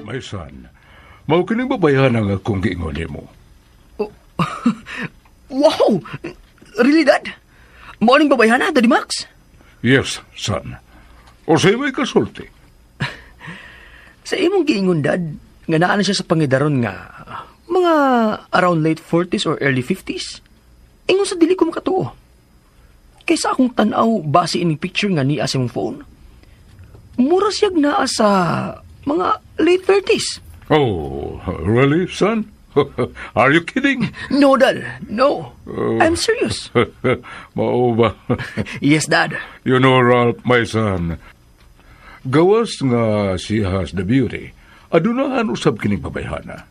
My son, mao kining babayan ang akong giingon nimo. Wow! Really, Dad? Morning babayan na, Daddy Max? Yes, son. O sa'yo may kasulti. Sa imong giingon, Dad, nga naa na siya sa pangidaron nga mga around late 40s or early 50s. Ingon sa dili ko makatuo. Kaysa akong tanaw base ining picture nga niya sa imong phone. Mura siyag naa sa mga late 30s. Oh, really, son? Are you kidding? No, Dad. No. I'm serious. Mao ba? Yes, Dad. You know, Ralph, my son, gawas nga she has the beauty. Adunahan usab kining babayhana.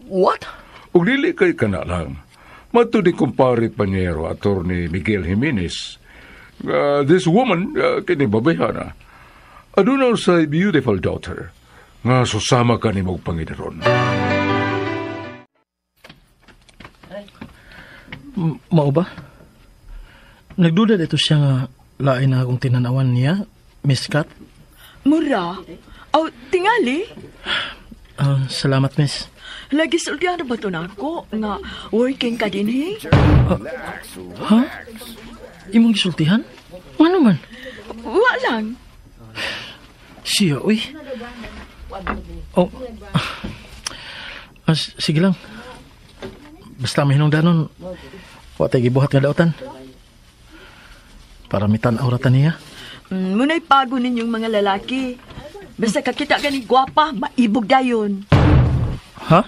What? Ug dili kay kana lang. Mato ni kumpare panyero Attorney Miguel Jimenez. This woman, kining babayhana, aduna sa beautiful daughter nga susama ka ni mong Panginoon. Mao ba? Nagduda dito siya nga lain na akong tinanawan niya, Miss Kat. Mura? Tingali? Salamat, Miss. Lagi sulyado ba ito na ako nga working ka din, eh? Ha? Imong gisultihan? Ano man? Walang. Siya, uy. Oh. Sige lang. Basta may hinungdanon, wa tayo gibuhat nga daotan. Para mitan auratan niya. Muna'y pago ninyong mga lalaki. Basta kakita gani gwapa, maibog dayon. Ha?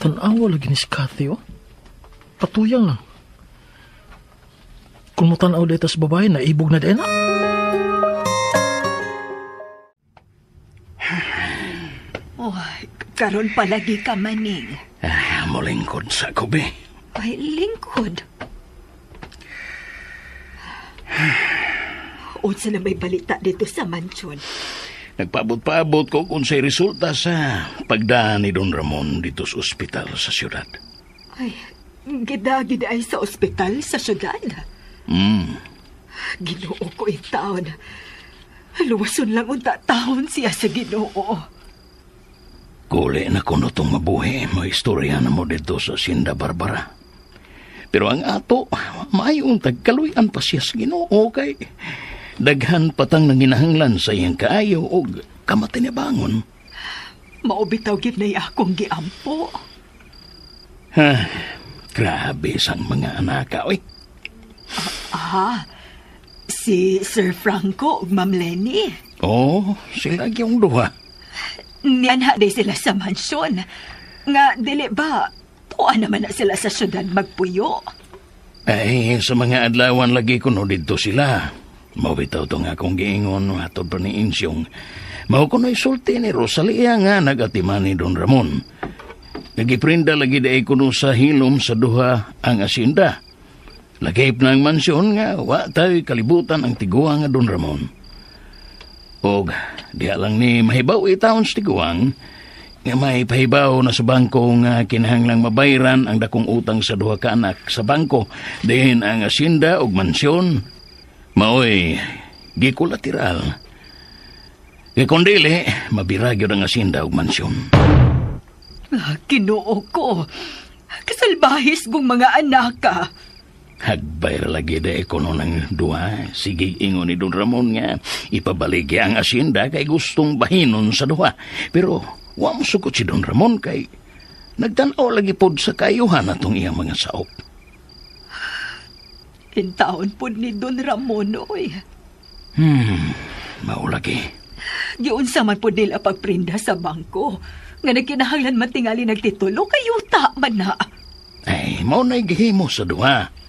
Tanawa lagi ni si Cathy, oh. Patuyang lang. Kung mo tanaw dito sa babae, naibog na din, ha? Karon palagi ka maning. Molingkod sa kubi. Ay, lingkod. Unsa na may balita dito sa mansyon? Nagpaabot-paabot ko kung sa'y resulta sa pagdaan ni Don Ramon dito sa ospital sa syudad. Ay, gida ay sa ospital sa syudad? Ginoo ko taon. Luwason lang unta taon siya sa Ginoo. Kuli na kuno itong mabuhi, may istorya na mo dito sa Sinda Barbara. Pero ang ato, mayong tagkaluyan pa siya sa Ginoo kay daghan patang nanginahanglan sa iyang kaayo o kamatinabangon. Maubitaw gid na akong giampo. Grabe sang mga anak, oy. Si Sir Franco ug Ma'am Lenny. Oh, sila yung duha. Niyanha day sila sa mansyon. Nga, dili ba, tuwa naman na sila sa syudad magpuyo. Ay, sa mga adlawan lagi ko no dito sila. Mawitaw to nga akong giingon hatod pa ni Insyong. Mao ko na isulti ni Rosalia nga nagatima ni Don Ramon. Nagiprinda lagi day ko no sa hilom sa duha ang asinda. Lagip na ang mansyon nga, wa tayo kalibutan ang tiguang nga Don Ramon. Og, diha lang ni mahibaw itaon sa tiguang, nga may pahibaw na sa bangko nga kinahanglang mabayran ang dakong utang sa duha ka anak sa bangko, dihin ang asinda og mansyon. Maoy, di kolateral. Kung dili, mabiragyo ang asinda og mansyon. Ginoo ko, kasalbahis kong mga anak ka. Hagbayra lagi de kono ng duha. Sige ingon ni Don Ramon nga ipabaligya ang asinda kay gustong bahinon sa duha. Pero wa mo sugot si Don Ramon kay nagtanaw lagi pod sa kayuhan atong iyang mga saop. Intaon pod ni Don Ramon, oy. Maulagi. Giunsa man pod nila pagprinda sa bangko. Nga nagkinahanglan matingali nagtitulo kayo ta man na. Ay, mao na gihimo sa duha.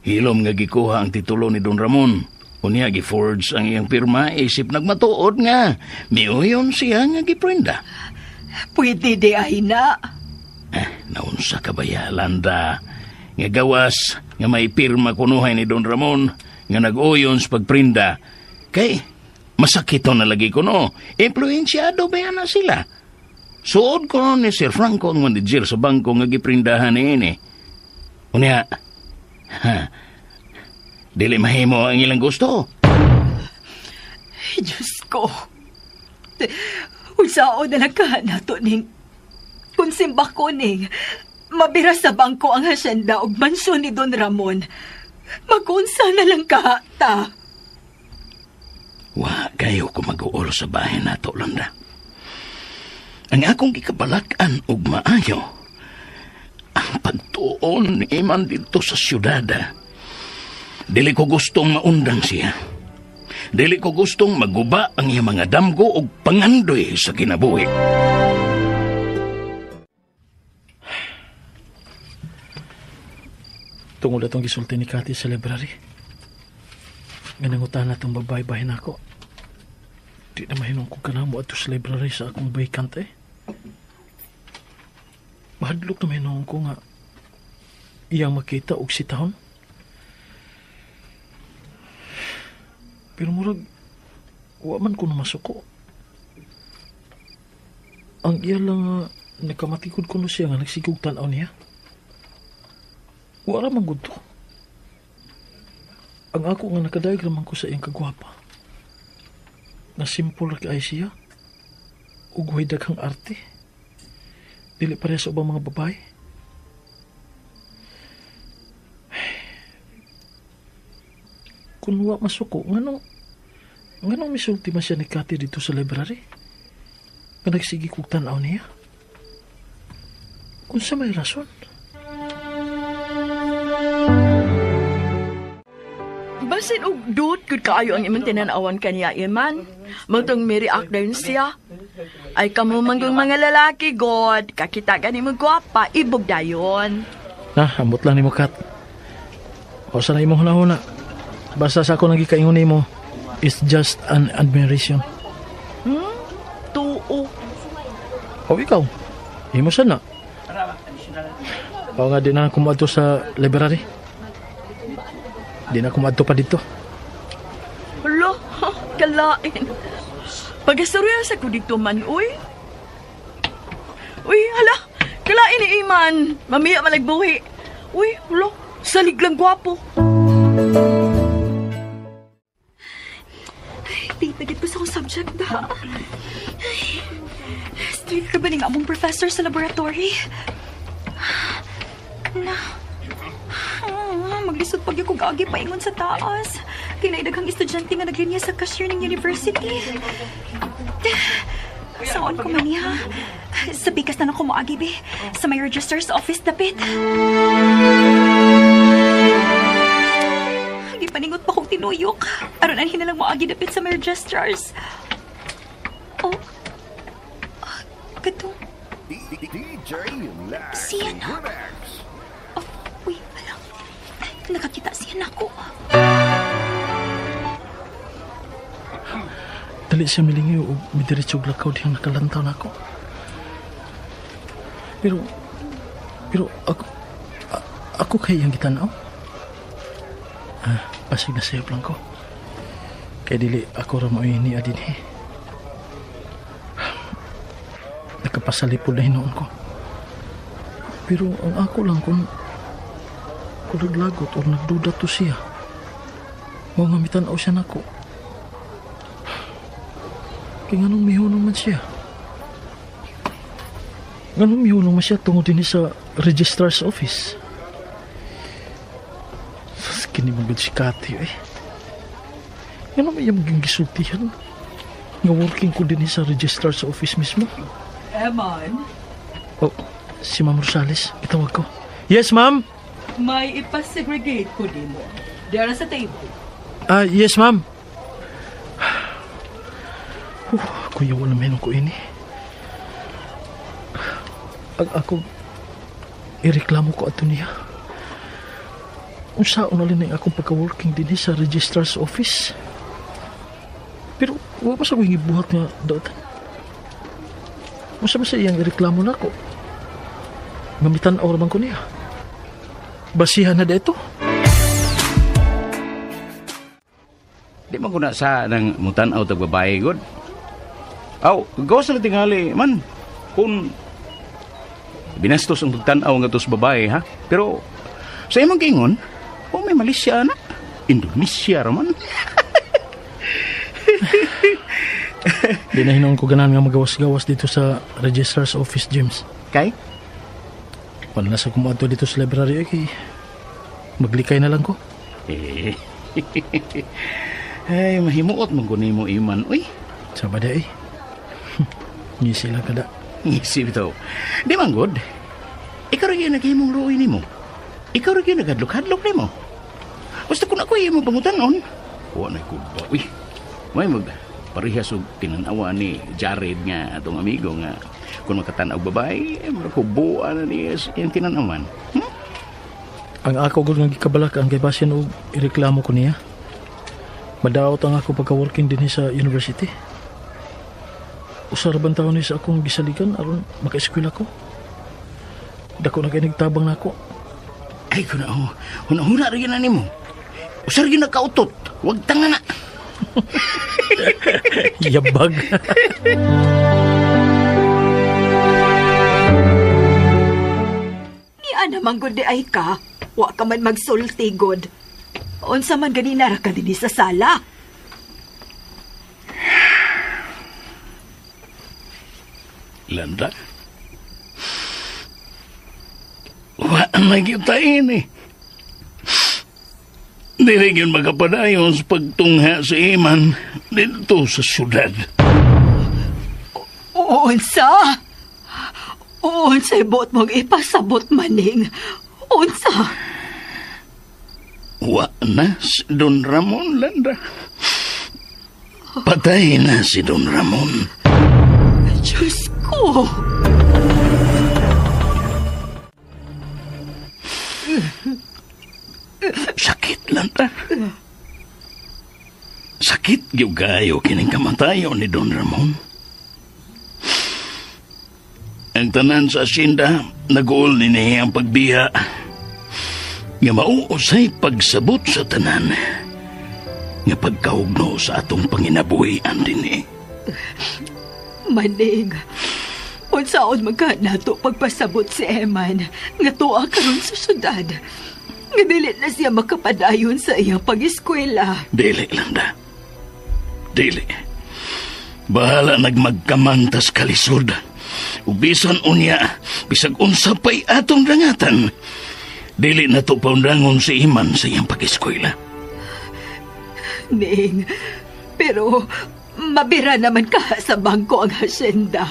Hilom nga gikuha ang titulo ni Don Ramon Unya gi-forge ang iyang pirma isip nagmatuod nga miuyon siya nga giprinda. Pwede di ay na. Naunsa ka ba ya, Landa? Nga gawas nga may pirma kunuhay ni Don Ramon nga nag-uyon sa pagprinda. Kay masakito na lagi ko no. Impluensyado ba yan na sila? Suod ko no ni Sir Franco ang manager sa bangko nga giprindahan ni ini. Unya, dili mahimo ang ilang gusto. Diyos ko. Unsao na lang ka na to ning kung simbak ko ning mabira sa bangko ang hasyenda og mansyon ni Don Ramon. Magunsa na lang ka ta. Wa kayo ko mag-uol sa bahay nato, Landa. Ang akong gikabalakan og maayo ang pagtuon ni Iman dito sa syudada. Dili ko gustong maundang siya. Dili ko gustong maguba ang iyang mga damgo og pangandoy sa kinabuhi. Tungod atong gisulti ni Cathy sa library. Ganangutan na itong babae-bahin ako. Di na mahinong kong kanamo ato sa library sa akong vacant eh. Mahadlok na mahinong ko nga iyang makita og sitahon. Pero murag, wa man ko na masuko. Ang iya lang nakamatikod ko no siya nga nagsigog tanaw niya. Wala man gud to. Ang ako nga nakadiagraman ko sa iyang kagwapa. Na simple ra kay siya. Ug way daghang arte. Dili pareha sa ubang mga babae. Kung wa masuko, nganong misulti man siya ni Cathy dito sa library? Nga nagsigi kong tanaw niya? Kung sa may rason? Basin og duot gud kaayo ang imong tinanawan kaniya, Iman. Motong mi-react din siya. Ay kamo manggong mga lalaki, God. Kakita gani mo gwapa, ibog dayon. Ambot lang ni mo, Kat. O sa na imong huna-huna. Basta sa ako nagikaingon ni mo, it's just an admiration. Tuo. O ikaw, imo sana. O nga di na kumadto sa library. Di na kumadto pa dito. Hala, kalain. Pag-asuriya ko dito man, uy. Uy, hala, kalain ni Iman. Mamiya malagbuhi. Uy, hala, salig lang gwapo. Titagit ko sa akong subject na. Straight ka ba ng among professor sa laboratory? Maglisod pag yung kugagi paingon sa taas. Kinaidaghang estudyante nga naglinya sa cashier ng university. Saan ko man niya? Sa bikas na ako moagi, be. Sa may registrar's office dapit. Paningot pa kong tinuyok. Aron ang hinalang moagi dapit sa may registrars. Oh. Katong. Siya na. Oh, uy, alam. Nakakita siya na ako. Dali siya milingi o midiretso glakaw diyang nakalantaw na ako. Pero ako kaya yung gitanaw. Pasig na sayop lang ko. Kaya dili ako ramoy ni adin eh. Nakapasalipod na hinoon ko. Pero ang ako lang kung naglagot o nagduda to siya. Mga mitanaw siya na ko. Kaya ganong mihunong man siya. Ganong mihunong man siya tungod din sa registrar's office. Kini magod si Cathy eh. Yan naman yung maging gisultihan. Nga working ko din sa registrar's office mismo. Eman? Oh, si Ma'am Rosales. Itawag ko. Yes, ma'am? May ipasegregate ko din mo. Dara sa table. Yes, ma'am. Kuya, wala meron ko ini. Ako, ireklamo ko ato niya. unsaon na rin akong pagka-working din sa registrar's office. Pero wala pa sa kong ibuhat nga daotan. Masa ba sa iyang ireklamo na ako? Mamitan aw raman ko niya. Basihan na dito. Di man ko na sa nang mutan-aw tag babae god. Aw, gawas na tingali man. Kung binastos ang pagtan-aw nga tos babae ha. Pero sa imong gingon, may Malaysia na. Indonesia raman. Di na hinuon ko ganan nga magawas-gawas dito sa registrar's office, James. Kay? Wala na sa kumato dito sa library kay maglikay na lang ko. Ay, mahimuot mong kunin mo iman. Uy. Sabada Ngisi lang kada. Ngisi bitaw. Di man good. Ikaw rin yung naghimong ruoy ni mo. Ikaw rin yung naghadlok-hadlok ni mo. Basta kung ako yung pangutanon. Wala na ko ba? Uy. May parehas og tinanawa ni Jared nga atong amigo nga kung makatanaw babae, makakubuan na niya yung tinanawan. Ang ako gud nga gikabalak ang kaybasin og ireklamo ko niya. Madaot ang ako pagka-working din sa university. Usar ban taon ni sa akong gisaligan aron maka-eskwela ko. Dako na kay nagtabang nako. Ay kuna huna rin na nimo. Usar gyud nakautot. Wag tanga na. Yabag. Niya naman gud ay ka. Wa ka man magsulti god. Unsa man ganina ra ka dinhi sa sala? Landa. Wa na kita ini. Dili yun magapadayon sa pagtungha sa iman dito sa syudad. Unsa? Unsa bot mong ipasabot maning? Unsa? Wa na si Don Ramon, Landa. Patay na si Don Ramon. Diyos ko! Sakit, Landa. Sakit yung gayo kining kamatayo ni Don Ramon. Ang tanan sa asyenda, nag-uol ni niya ang pagbiya. Nga mauusay pagsabot sa tanan. Nga pagkaugno sa atong panginabuhian din eh. Maning, unsaon magkanato pagpasabot si Eman nga tuwa karon sa syudad. Nga dili na siya makapadayon sa iyang pag-eskwela. Dili, Landa. Dili. Bahala nagmagkamantas kalisod. Ubisan unya, bisag unsa pa'y atong dangatan. Dili na to paundangon si Iman sa iyang pag-eskwela. Ning, pero mabira naman ka sa bangko ang hasyenda.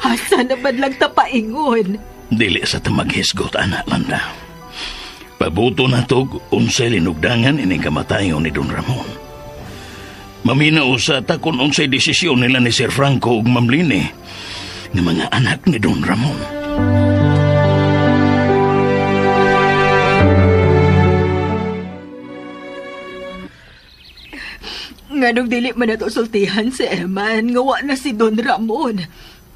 Hasa naman lang tapaingon. Dili sa tamaghisgot, anak, Landa. Pabuto na to unsay linugdangan ining kamatayon ni Don Ramon. Maminaw sa takon unsay desisyon nila ni Sir Franco ug Ma'am Lini ng mga anak ni Don Ramon. Nganong dili man nato sultihan si Eman, ngawa na si Don Ramon.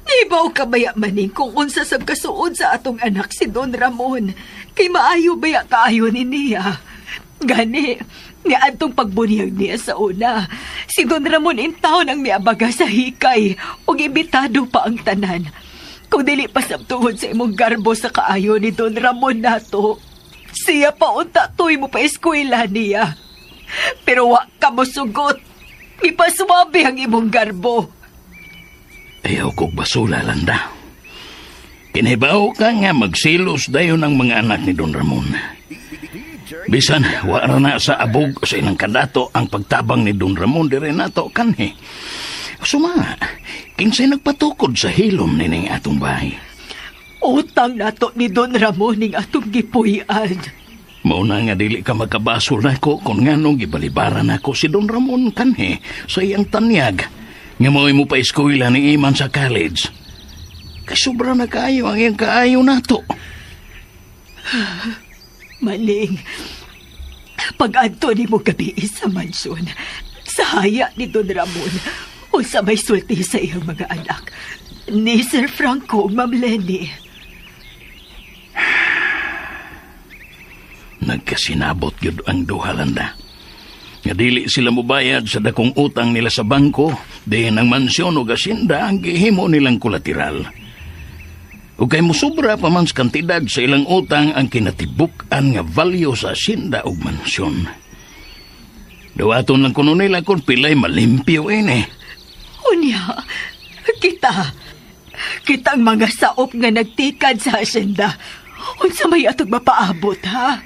Ibaw kabaya maning kung unsa sab kasuod sa atong anak si Don Ramon. Kay maayo baya kaayo ni niya. Gani, ni adtong pagbunyag niya sa una. Si Don Ramon intawon ang miabaga sa hikay ug imbitado pa ang tanan. Kung dili pa sabtuhon sa imong garbo sa kaayo ni Don Ramon nato, siya pa unta tuy mo pa eskwela niya. Pero wa ka mo sugot. Ipaswabe ang imong garbo. Ayaw kong basula, Landa. Kinibaw ka nga magsilos dayon ng mga anak ni Don Ramon. Bisan, wala na sa abog sa ilang kandato ang pagtabang ni Don Ramon di rin nato kanhi. Suma, kinsay nagpatukod sa hilom nining atong bahay. Utang nato ni Don Ramon ning atong gipuy-an. Mauna nga dili ka magkabasol na ko kung nga nung gibalibaran ako si Don Ramon kanhi sa iyang tanyag. Nga mo'y mo pa eskwela ni Iman sa college. Kay sobra na kaayo ang iyang kaayo nato. Maling, Pag-adto ni mo gabi sa mansyon, sa haya ni Don Ramon, o sa may sulti sa iyang mga anak, ni Sir Franco, Ma'am Lenny. Nagkasinabot yun ang duha, Landa. Nga dili sila mubayad sa dakong utang nila sa bangko, dihin ang mansyon o gasinda ang gihimo nilang kolateral. O kay musubra pa man sa kantidad sa ilang utang ang kinatibuk-an nga value sa asinda o mansyon. Dawaton lang kuno nila kung pilay malimpyo ini. Unya, kita ang mga saop nga nagtikad sa asyenda. Unsa may atog mapaabot, ha?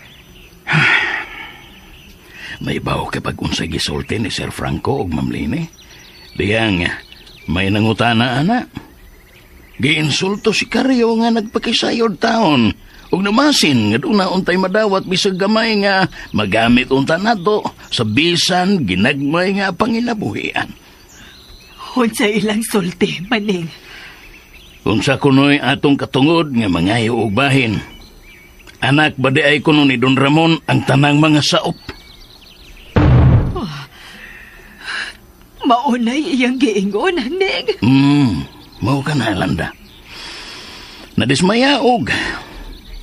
May baw kapag unsay gisulti ni Sir Franco og Ma'am Lini. Diyang may nangutana, ana. Giinsulto si Karyo nga nagpakisayod taon. Ug namasin nga doon na untay madawat bisag gamay nga magamit unta nato sa bisan ginagmay nga panginabuhian. Unsa ilang sulti, maning? Unsa kunoy atong katungod nga mangayo og bahin. Anak ba di ay kuno ni Don Ramon ang tanang mga saop. Maunay iyang giingon, Ning. Mao ka na, Landa. Nadismayaog.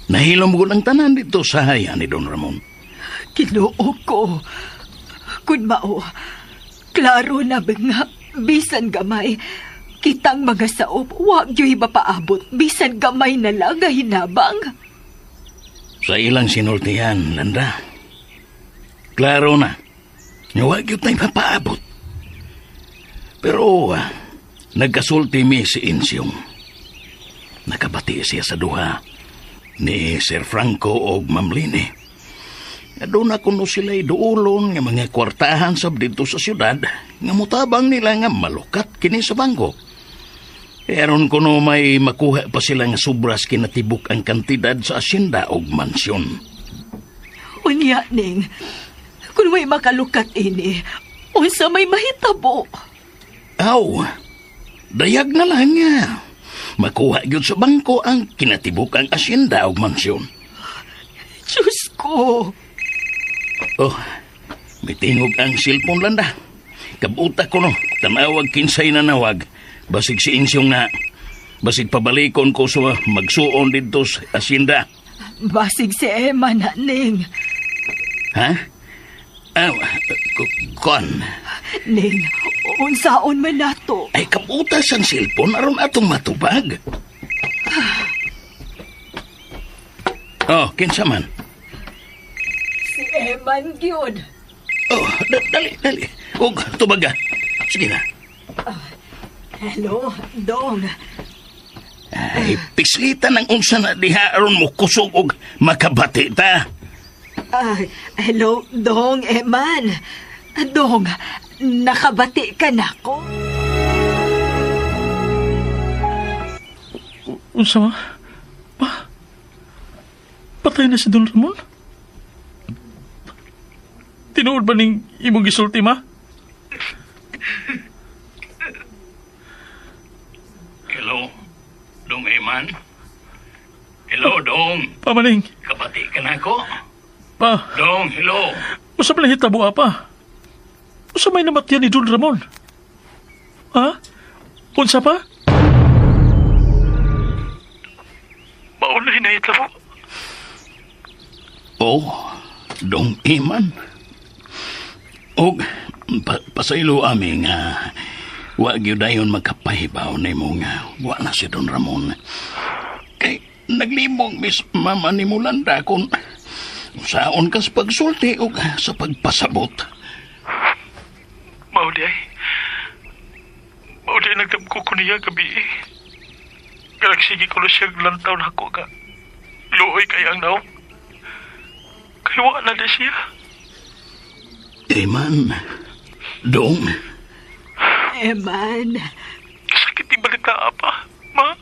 Nahilom ko ng tanan dito sa haya ni Don Ramon. Kinuog ko. Kun mao, klaro na ba nga, bisan gamay, kitang mga saop, wag yo'y mapaabot, bisan gamay na lang hinabang. Sa ilang sinultihan, Landa. Klaro na. Wag yun tayo mapaabot. Pero, nagkasulti mi si Insyong. Nakabati siya sa duha ni Sir Franco o Ma'am Lini. Doon na kuno sila'y duulon ng mga kwartahan sab dito sa syudad nga mutabang nila nga malukat kini sa bangko. Eron kuno may makuha pa sila nga sobras kinatibuk ang kantidad sa asyenda o mansyon. Unya, Ning, kung may makalukat ini, unsa may mahitabo? Aw, dayag na lang nga. Makuha yun sa bangko ang kinatibuk ang asyenda o mansyon. Diyos ko! Oh, may tingog ang silpon, Landa. Kabuta ko no, tanawag kinsay na nawag. Basig si Insyong na. Basig pabalikon ko sa magsuon dito sa asyenda. Basig si Emma na, Ning. Ha? Kon. Ning, unsaon man nato? Ay, kabutas ang silpon aron atong matubag. Oh, kinsa man? Si Eman gyud. Oh, dali. Huwag, tubaga. Sige na. Hello, Dong. Ay, pislita ng unsa na diha aron mo kusog og makabati ta. Hello, Dong, Eman. Dong, nakabati ka na ko? Unsa ma? Patay na si Don Ramon? Tinuod ba ning imong gisulti, ma? Hello, Dong Eman? Hello, Dong. Pamaning. Kapati ka na ko? Pa. Dong, hello. Usa pala hitabo, pa. Usa may namatyan ni Don Ramon? Ha? Unsa pa? Maunay na hitabo. Oh, Dong Eman. Og, pasaylo ami nga wag yun dayon magkapahibaw na mo nga wala si Don Ramon. Kay naglimong Miss Mama ni Mulanda kung saon ka sa pagsulti o sa pagpasabot. Mauday nagdamko ko niya gabi. Galagsigi ko na siya lantaw na ako nga luoy kayang naw. Kaya na na siya. Eman, Dong. Eman. Sakit ni balita, pa, ma.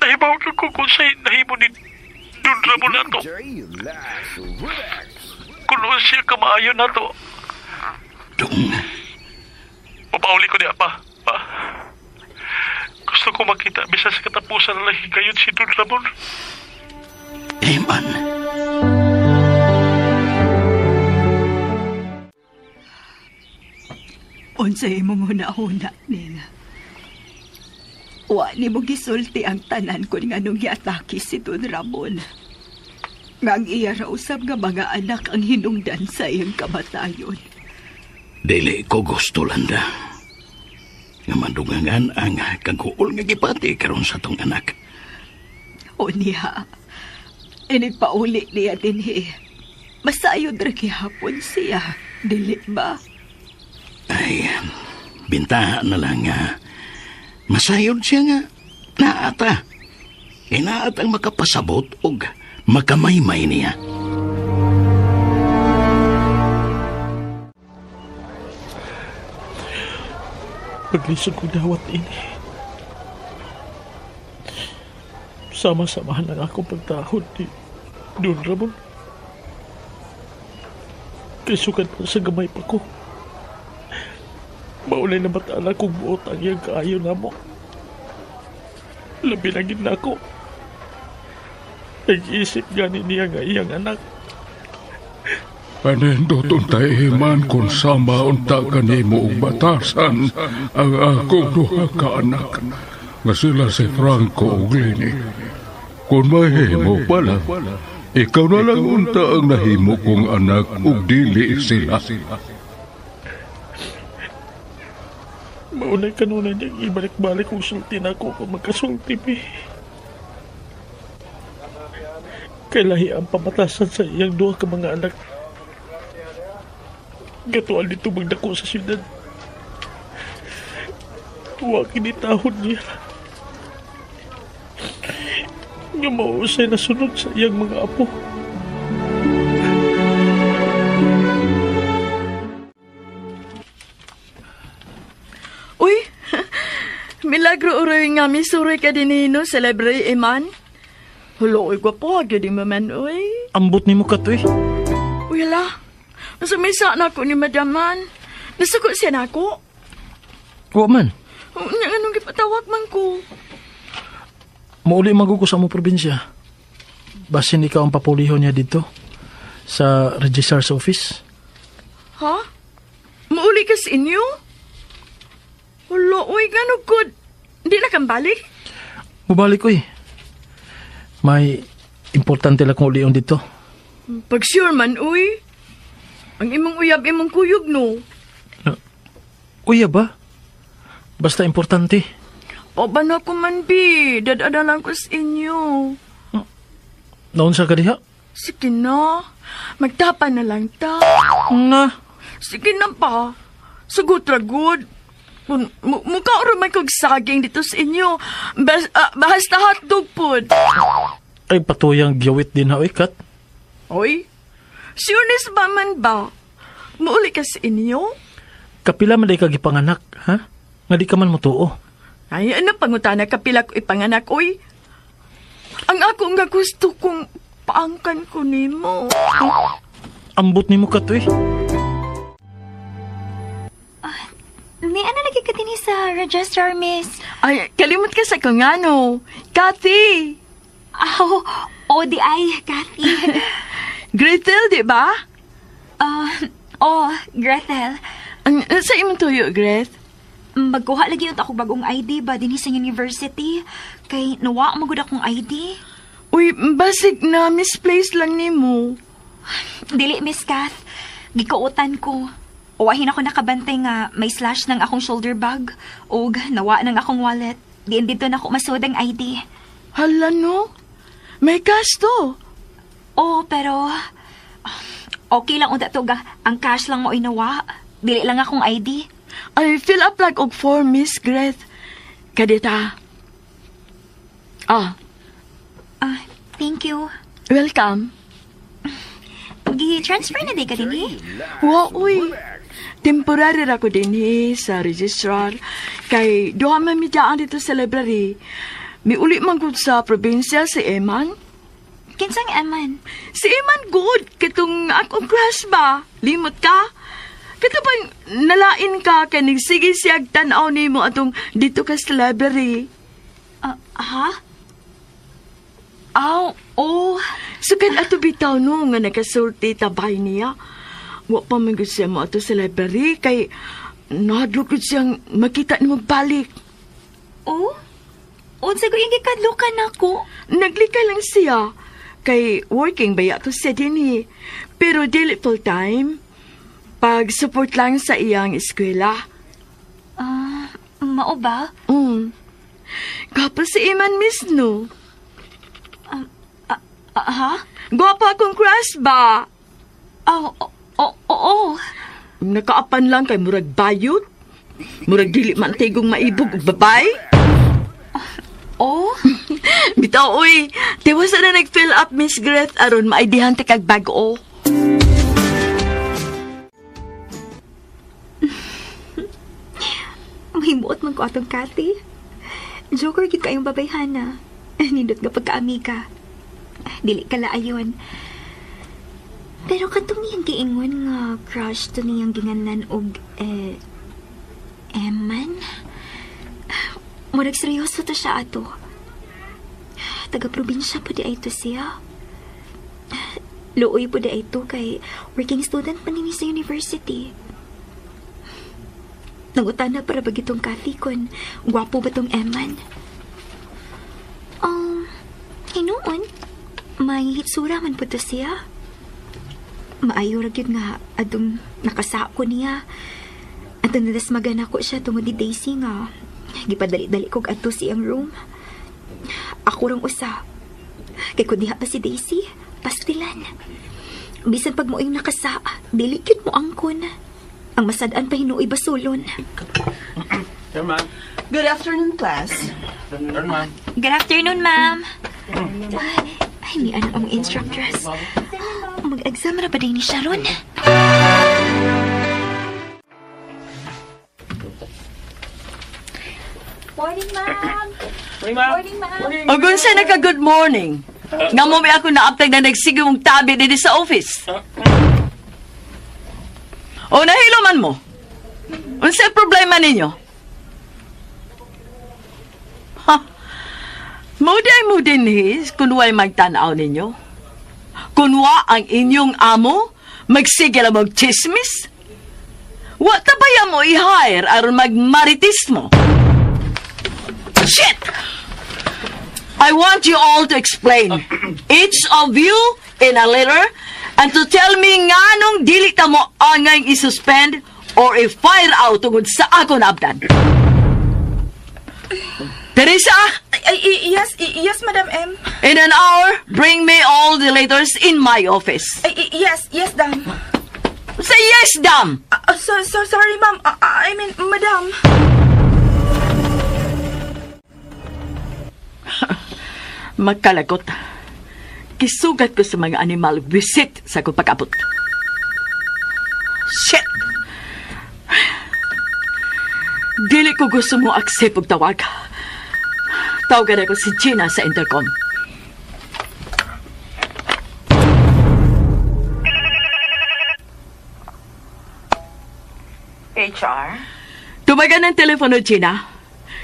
Nahibaw ko kung sa'yo nahimo ni Don Ramon na to. Kung siya kamaayon na to. Dong. Mapauli ko niya, pa. Gusto ko makita bisa sa katapusan na lang gayon si Don Ramon. Eman. Unsay imong huna-huna, Nel? Wa ni mo gisulti ang tanan ko nga nung giatake si Don Ramon. Nga ang iya ra usab nga mga anak ang hinungdan sa iyang kamatayon. Dili ko gusto, Landa. Nga madungangan ang kaghuol nga gipati karon sa tong anak. O niya, inigpauli niya din masayod ra gihapon siya, dili ba? Ay, bintahan na lang nga. Masayod siya nga. Naata. Inaat ang makapasabot o makamaymay niya. Paglisod ko dawat ini. Sama-samahan ang akong pagtahod ni Don Ramon. Kaysukan pa sa gamay pa ko. Maulay na batala kong buot ang iyang kaayo na mo. Labi na gid na ako. Nag-isip gani niya nga iyang anak. Panindot untay man kung sama unta kanimo og batasan ang akong duha ka anak nga sila si Franco ug Lenny. Kung mahimo pala, ikaw na lang unta ang nahimo kong anak ug dili sila. Maunay kanunay niyang ibalik-balik kung sulti na ako kung magkasulti, pi. Kailahi ang pamatasan sa iyang duha ka mga anak. Gatuan dito magdako sa syudad. Huwag kinitahod niya. Nga mausay na sunod sa iyang mga apo. Uy, milagro uroy nga misuroy ka dinino sa library, Eman. Hulo, gwapo, agad yung maman, uy. Ambot ni mo ka to, eh. Uy, ala. Nasamisa na ako ni Madaman. Nasuko siya na ako. Huwag man. Anong ipatawag man ko? Mauli magugo sa mo probinsya. Basin ikaw ang papuliho niya dito sa registrar's office. Ha? Mauli ka sa inyo? Hulo, uy, gano'n good. Hindi na kang balik? Mubalik ko, eh. May importante lang kong uliyon dito. Pag sure man, uy. Ang imong uyab, imong kuyog, no? Uyab ba? Basta importante. O ba na ko man, bi? Dadada lang ko sa inyo. Naon sa kadiha? Sige na. Magtapa na lang ta. Nga. Sige na pa. Sugot ra good. Mukha oro may kog saging dito sa inyo. Basta hotdog pod. Ay, patuyang giyawit din ha, Kat. Oy, siyunis ba man ba? Mauli ka sa inyo? Kapila man day kagipanganak, ha? Nga di ka man mutuo. Ay, ano pangutana kapila ko ipanganak, oy? Ang ako nga gusto kong paangkan ko nimo. Ambot nimo ka to, eh. May ano lagi ka din sa registrar, miss? Ay, kalimot ka sa kung ano. Kathy! di ay, Kathy. Gretel, di ba? Gretel. Sa imong tuyo, Greth? Magkuha lagi yun ako bagong ID ba din sa university. Kay nawa magud akong ID. Uy, basig na misplaced lang ni mo. Dili, Miss Kath. Gikuutan ko. Uwahin ako nakabantay nga may slash ng akong shoulder bag. O nawa ng akong wallet. Diin dito na ako masud ang ID. Hala no? May gasto. Pero okay lang unta to ga. Ang cash lang mo inawa. Dili lang akong ID. I fill up like og form, Miss Greth. Kadita. Thank you. Welcome. Gi-transfer na di ka din eh. Uy. Temporary ra ko din sa registrar. Kay duha man midaan dito sa library. Miuli man gud sa probinsya si Eman. Kinsang Eman? Si Eman good. Katong akong crush ba? Limot ka? Kato bang nalain ka kanig sige siyag tanaw ni mo atong dito ka sa library? Sukad ato bitaw no nga nakasulti tabay niya. Wa pa man siya mo ato sa library kay Nahadlo ko siyang makita ni magbalik. Oh? Unsa ko yung gikadlukan ako? Naglikay lang siya. Kay working ba yato siya din eh. Pero dili full time. Pag-support lang sa iyang eskwela. Mao ba? Gwapo si Iman, miss, no? Ha? Gwapo akong crush ba? Oo. Nakaapan lang kay murag bayot. Murag dili man tigong maibog og babay. Oh? Bitaw, uy. Tiwas na nag-fill up, Miss Greth, aron maidihan ti kag bag-o. Mahimuot man ko atong Kati. Joker gid kayong babayhana. Nindot nga pagkaami ka. Dili ka laayon. Pero katong niyang giingon nga crush to niyang ginganlan og Eman. Murag seryoso to siya ato. Taga-probinsya po di ay to siya. Luoy po di ay to kay working student pa nini sa university. Nangutana para ba gitong Kati kon gwapo ba tong Eman? Hinuon, may hitsura man po to siya. Maayo ra gyud nga adong nakasako niya. At nadasmagan ako siya tungod ni Daisy nga gipadali-dali kog adto siyang room. Ako rang usa. Kay kun diha pa si Daisy, pastilan. Bisan pag moing nakasa, dili gyud mo angkon. Ang masad-an pa hinuoy basulon. Good afternoon, class. Good afternoon, ma'am. Ay, ni ano ang instructress. Mag-exam na ba din ni Sharon? Morning, ma'am. Morning, ma'am. O gunsa na ka good morning. Nga mo may ako naaptag na nagsigong tabi din sa office. O nahilo man mo. Unsa problema ninyo? Ha? Muday din kunway magtanaw ninyo. Kunwa ang inyong amo, magsigil ang mag-chismis. Wa tabaya mo i-hire aron magmaritis mo. Shit! I want you all to explain, each of you in a letter, and to tell me nganong dili ta mo angay i-suspend or i-fire out tungod sa ako na abdan. Teresa? Yes, Madam M. In an hour, bring me all the letters in my office. Yes, Dam. Say yes, Dam! Sorry, Ma'am. I mean, Madam. Magkalagot. Kisugat ko sa mga animal visit sa kong pag-abot. Shit! Dili ko gusto mo accept og tawag. Tawagan ako si Gina sa intercom. HR? Tumagan ang telepono, Gina.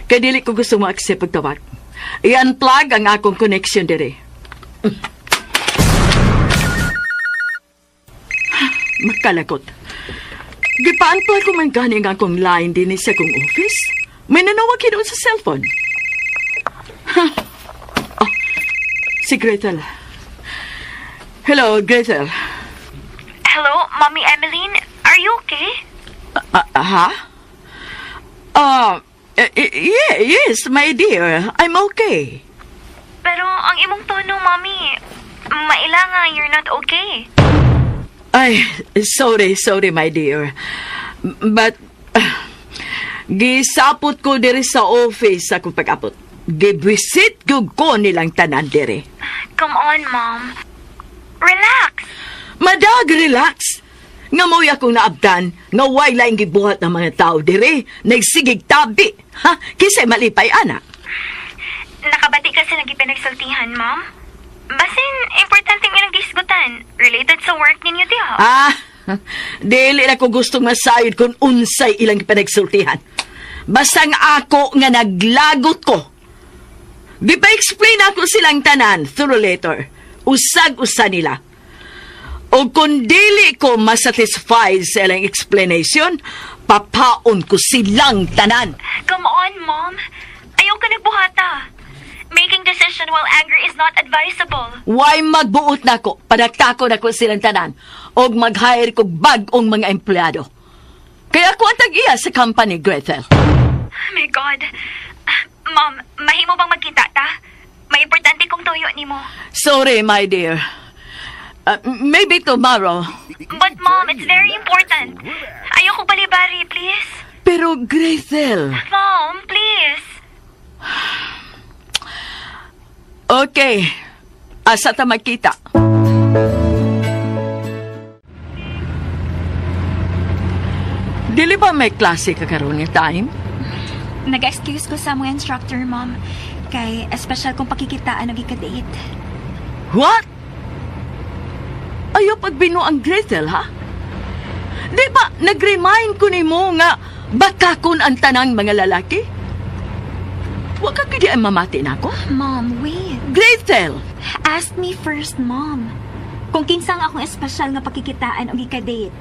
Kaya dili ko gusto mo accept og tawag. I-unplug ang akong connection dire. Makalagot. Gipa-unplug ko man gani ang akong line din sa akong office. May nanawag doon sa cellphone. Oh, si Gretel. Hello, Gretel. Hello, Mommy Emeline. Are you okay? Yes, my dear. I'm okay. Pero ang imong tono, Mommy, maila nga you're not okay. Ay, sorry, my dear. But, gisapot ko diri sa office akong pag-apot. Gibisit ko nilang tanan diri. Come on, Mom. Relax. Madag, relax. Nga mo'y akong naabdan, nga way laing gibuhat ng mga tao diri, nagsigig tabi. Ha? Kisay malipay, anak. Nakabati ka sa nagipinagsaltihan, Mom? Basin, importanteng ilang gisgutan. Related sa work ninyo, diha. Dili na ko gustong masayod kung unsay ilang pinagsultihan. Basang ako nga naglagot ko. Di pa explain ako silang tanan through letter. Usag-usa nila. O kung dili ko masatisfied sa ilang explanation, Papaon ko silang tanan. Come on, Mom. Ayaw ka nagbuhata. Making decision while angry is not advisable. Why magbuot na ko, padagtako na ko silang tanan, og mag-hire kog bag-ong mga empleyado. Kaya ako ang tag-iya sa company, Gretel. Oh my God. Mom, mahimo bang magkita ta? May importante kong tuyo ni mo. Sorry, my dear. Maybe tomorrow. But Mom, it's very important. Ayoko balibari, please. Pero, Gretel... Mom, please. Okay. Asa ta magkita? Dili ba may klase ka karon nga time? Nag-excuse ko sa mga instructor, Mom. Kay espesyal kong pakikitaan ng ika-date. What? Ayaw pagbino ang Gretel, ha? Di ba nag-remind ko ni mo nga batakon ang tanang mga lalaki? Huwag ka kaya mamati na ako? Mom, wait. Gretel! Ask me first, Mom. Kung kinsang akong espesyal nga pakikitaan og ika-date.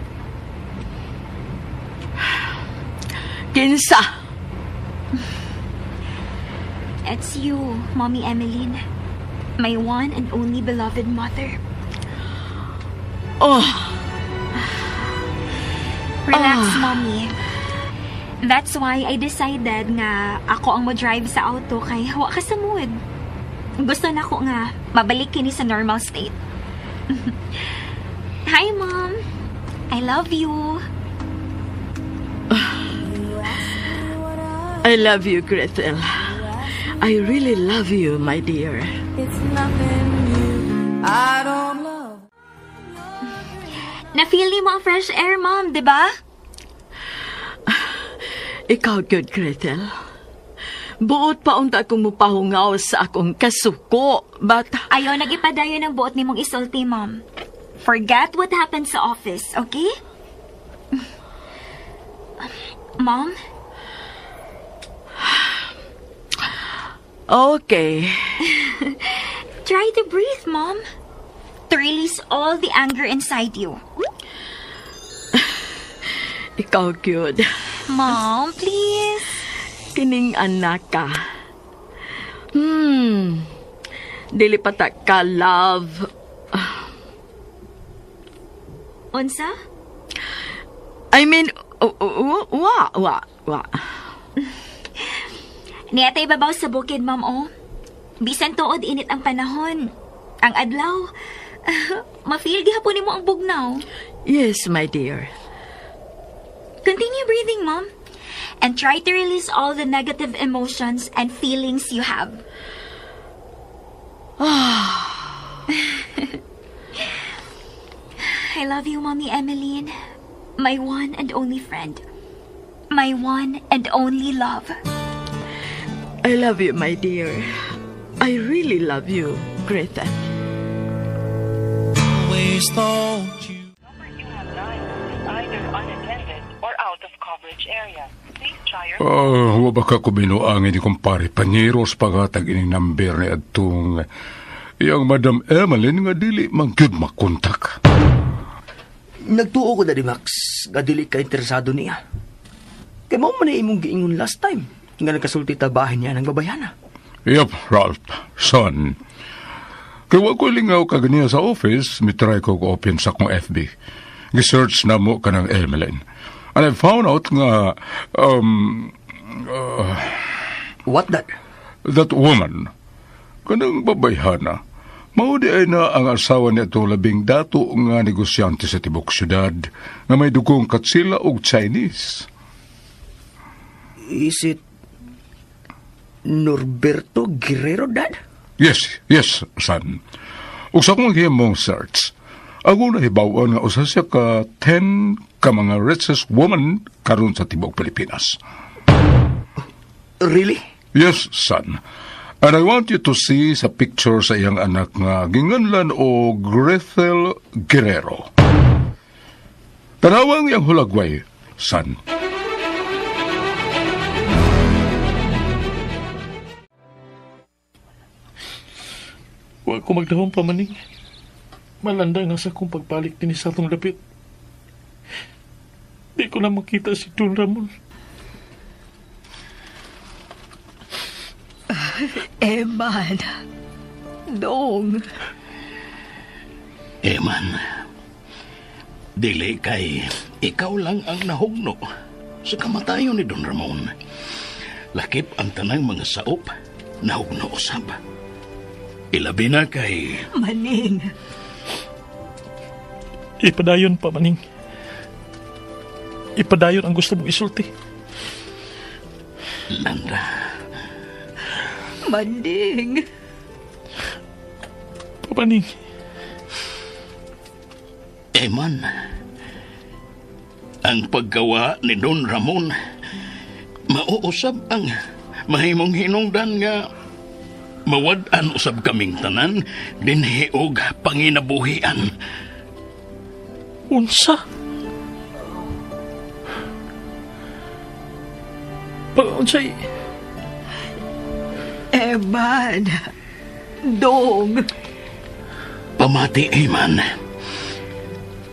Kinsa? It's you, Mommy Emeline. My one and only beloved mother. Oh. Relax, Mommy. That's why I decided nga ako ang mo-drive sa auto kay hawa ka sa mood. Gusto na ko nga mabalik kini sa normal state. Hi, Mom. I love you. I love you, Gretel. I really love you, my dear. It's nothing new. I don't love. Na-feel ni mo ang fresh air, Mom, di ba? Ikaw, good, Gretel. Buot pa unta akong mupahungaw sa akong kasuko, but... Ayaw nagipadayo ng buot ni mong isulti, Mom. Forget what happened sa office, okay? Mom? Okay. Try to breathe, Mom. To release all the anger inside you. Ikaw, good. Mom, please. Kining anak ka. Dili patak ka, love. Unsa? I mean, wa. Niyata ibabaw sa bukid, Mom, oh. Bisan tuod init ang panahon. Ang adlaw, ma-feel gihapon nimo ang bugnaw. Yes, my dear. Continue breathing, Mom. And try to release all the negative emotions and feelings you have. I love you, Mommy Emeline. My one and only friend. My one and only love. I love you, my dear. I really love you, Greta. Always thought you. Number you have dialed is either unattended or out of coverage area. Please try your... Wa ba ka kubinuangin ni kumpare Panyeros pagatag ining number ni adtong iyang Madam Emeline nga dili mangyud makontak. Nagtuo ko Daddy Max, nga dili ka interesado niya. Kaya mo man imong giingon last time, nga nagkasulti tabahin niya ng babayana. Yup, Ralph, son. Kaya wag ko lingaw ka ganiya sa office, mitry ko open sa kong FB. Gisearch na mo ka ng Emeline. And I found out nga, what that? That woman, kanang babayhana, maudi ay na ang asawa niya ito labing dato nga negosyante sa tibok syudad nga may dugong katsila og Chinese. Is it Norberto Guerrero, Dad? Yes, son. Ug sa akong himong search, ako nahibawan nga usa siya ka 10 ka mga richest woman karon sa tibok Pilipinas. Really? Yes, son. And I want you to see sa picture sa iyang anak nga ginganlan o Gretel Guerrero. Tanawang iyang hulagway, son. Huwag ko magdahong pamaning. Malanda nga sa kong pagbalik din sa atong lapit. Di ko na makita si Don Ramon. Eman. Dong. Eman, dili kay ikaw lang ang nahugno sa kamatayon ni Don Ramon. Lakip ang tanang mga saop nahugno usab. Ilabi na kay... Maning. Ipadayon pa, Maning. Ipadayon ang gusto mong isulti. Landa. Maning. Maning. Eman, ang paggawa ni Don Ramon mauusab ang mahimong hinungdan nga mawad-an usab kaming tanan dinhi og panginabuhian. Unsa? Unsay? Eman. Dong. Pamati, Eman.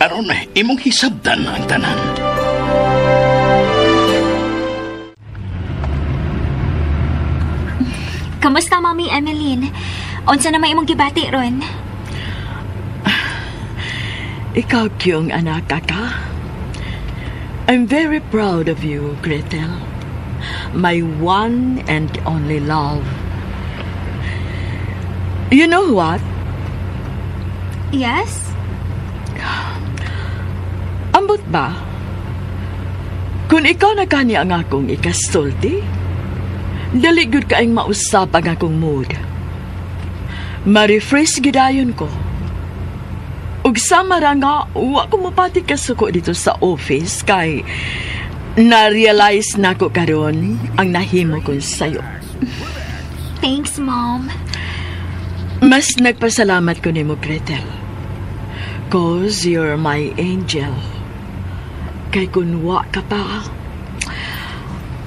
Aron imong hisabdan ang tanan. Kamusta, Mami Emeline? Unsa na may imong gibati ron? Ikaw kiyong anak ka. I'm very proud of you, Gretel. My one and only love. You know what? Yes? Ambot ba? Kung ikaw na kani ang akong ikasulti, dali gud kaayong mausap ang akong mood. Ma-refresh gidayon ko. Ug sama ra nga, wa ko mapati kasuko dito sa office kay na-realize na ko karon ang nahimo ko sa'yo. Thanks, Mom. Mas nagpasalamat ko nimo, Gretel. 'Cause you're my angel. Kay kun wa ka pa,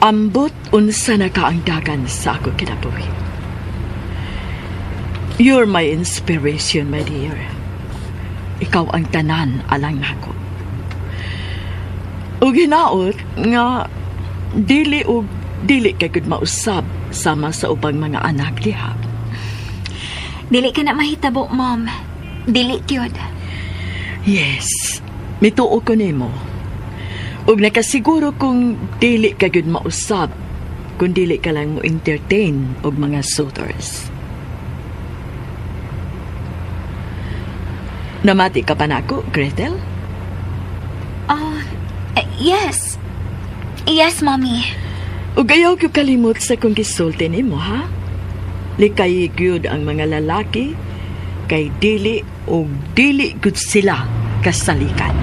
ambot unsa na ka ang dagan sa ako kinabuhi. You're my inspiration, my dear. Ikaw ang tanan alang nako. Ug hinaot nga dili kay gud mausab sama sa ubang mga anak diha. Dili ka na mahitabo, Mom. Dili gyud. Yes, mituo ko nimo. Ug nakasiguro kung dili ka gyud mausab, kung dili ka lang mo entertain og mga suitors. Namati ka pa nako, Gretel? Yes. Yes, Mommy. Ug ayaw ko kalimot sa kung gisulti nimo, ha? Likay gyud ang mga lalaki kay dili gud sila kasalikan.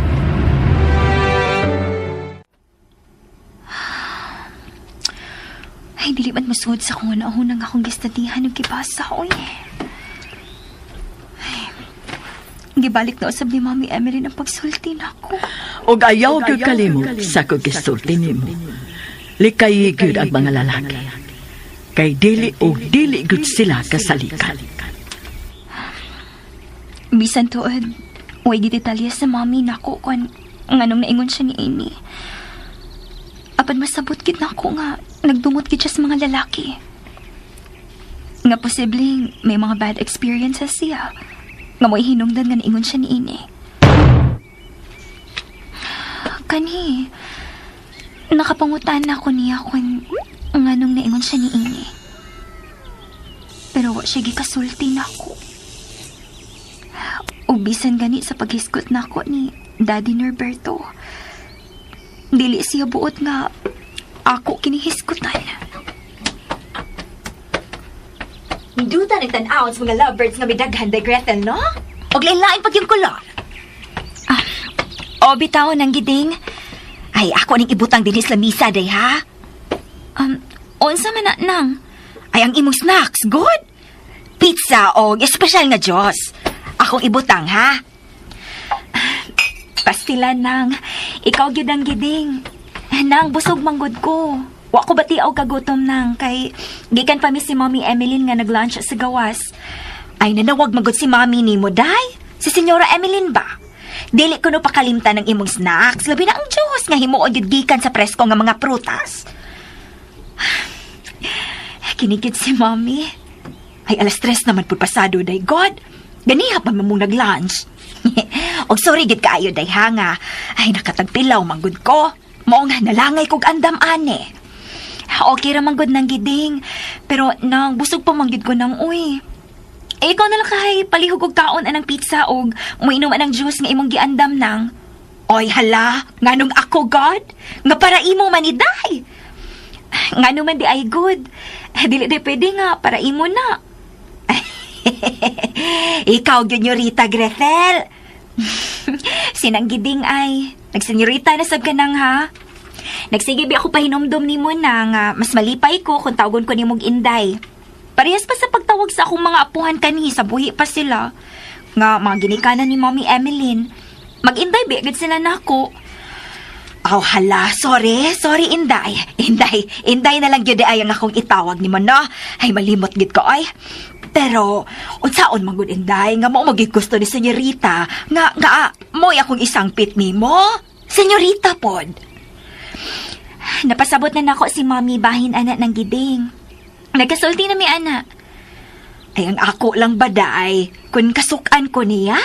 Ay, dili man masuod sa kung ano-unang akong gistadihan ng kibasa, oy. Gibalik na usab ni Mami Emeline ang pagsulti nako. Og ayaw gyud kalimot sa kung gisulti nimo. Likay gyud ang mga lalaki kay dili gud sila kasalikan. Bisan tuod, way gidetalya sa Mami nako kung nganong naingon siya ni Amy. Apan masabot gid nako nga nagdumot gid siya sa mga lalaki. Nga posibleng may mga bad experiences siya. Nga mo'y hinungdan nga naingon siya ni Amy. Kani, nakapangutan na ko niya kung nganong naingon siya ni Amy. Pero wa siya gikasulti nako. Ubisan gani sa paghiskot nako ni Daddy Norberto. Dili siya buot nga ako kinihiskutan. Duta nagtan-aon sa mga lovebirds nga midaghan day Gretel, no? Og lain-lain pag yung kulor. O bitaw nang giding. Ay, ako ning ibutang din sa misa day, ha? Unsa man na nang? Ay, ang imong snacks, good? Pizza o espesyal nga Diyos. Akong ibutang, ha? Pastilan nang. Ikaw gyud ang giding. Nang, busog manggod ko. Wa ko batiaw kagutom nang kay gikan pa mi si Mommy Emeline nga naglunch sa gawas. Ay, nanawag magod si Mami ni mo, day? Si Senyora Emeline ba? Dili ko no pakalimtan ng imong snacks. Labi na ang Diyos nga himuon yun gikan sa presko nga mga prutas. Kinigit si Mommy. Ay, alas 3 naman po pasado, day God. Ganiha pa mong nag-lunch. Og sorry, gid kaayo, day hanga. Ay, nakatagpilaw, manggod ko. Moong nalangay kog andam, ane. Okay ra manggod ng giding. Pero, nang busog pa manggid ko ng uy. Eh, ikaw na lang kahay, palihog og kaon anang pizza og muinom anang juice nga imong giandam nang. Oy, hala, nganong ako, God? Nga para imo maniday. Nga naman di ay good. Dili di pwede nga, para imo na. Ikaw, Senyorita Grethel. Sinanggiding ay, nagsenyorita na sab ka nang ha. Nagsigibi ako pahinomdom ni mo na nga mas malipay ko kung tawagon ko ni mong inday. Parehas pa sa pagtawag sa akong mga apuhan kani, sa buhi pa sila. Nga mga ginikanan ni Mommy Emeline. Mag-inday, bigad sila na ako. Oh, hala, sorry, Inday. Inday na lang yun ay ang akong itawag ni mo, no? Ay, malimot gid ko, ay. Pero, unsaon magud Inday, nga mo magigusto ni Senyorita, nga, mo'y akong isang pit ni mo? Senyorita, pod. Napasabot na nako si Mommy bahin anak ng giding. Nagkasulti na mi anak. Ay, ang ako lang baday, kung kasukan ko niya?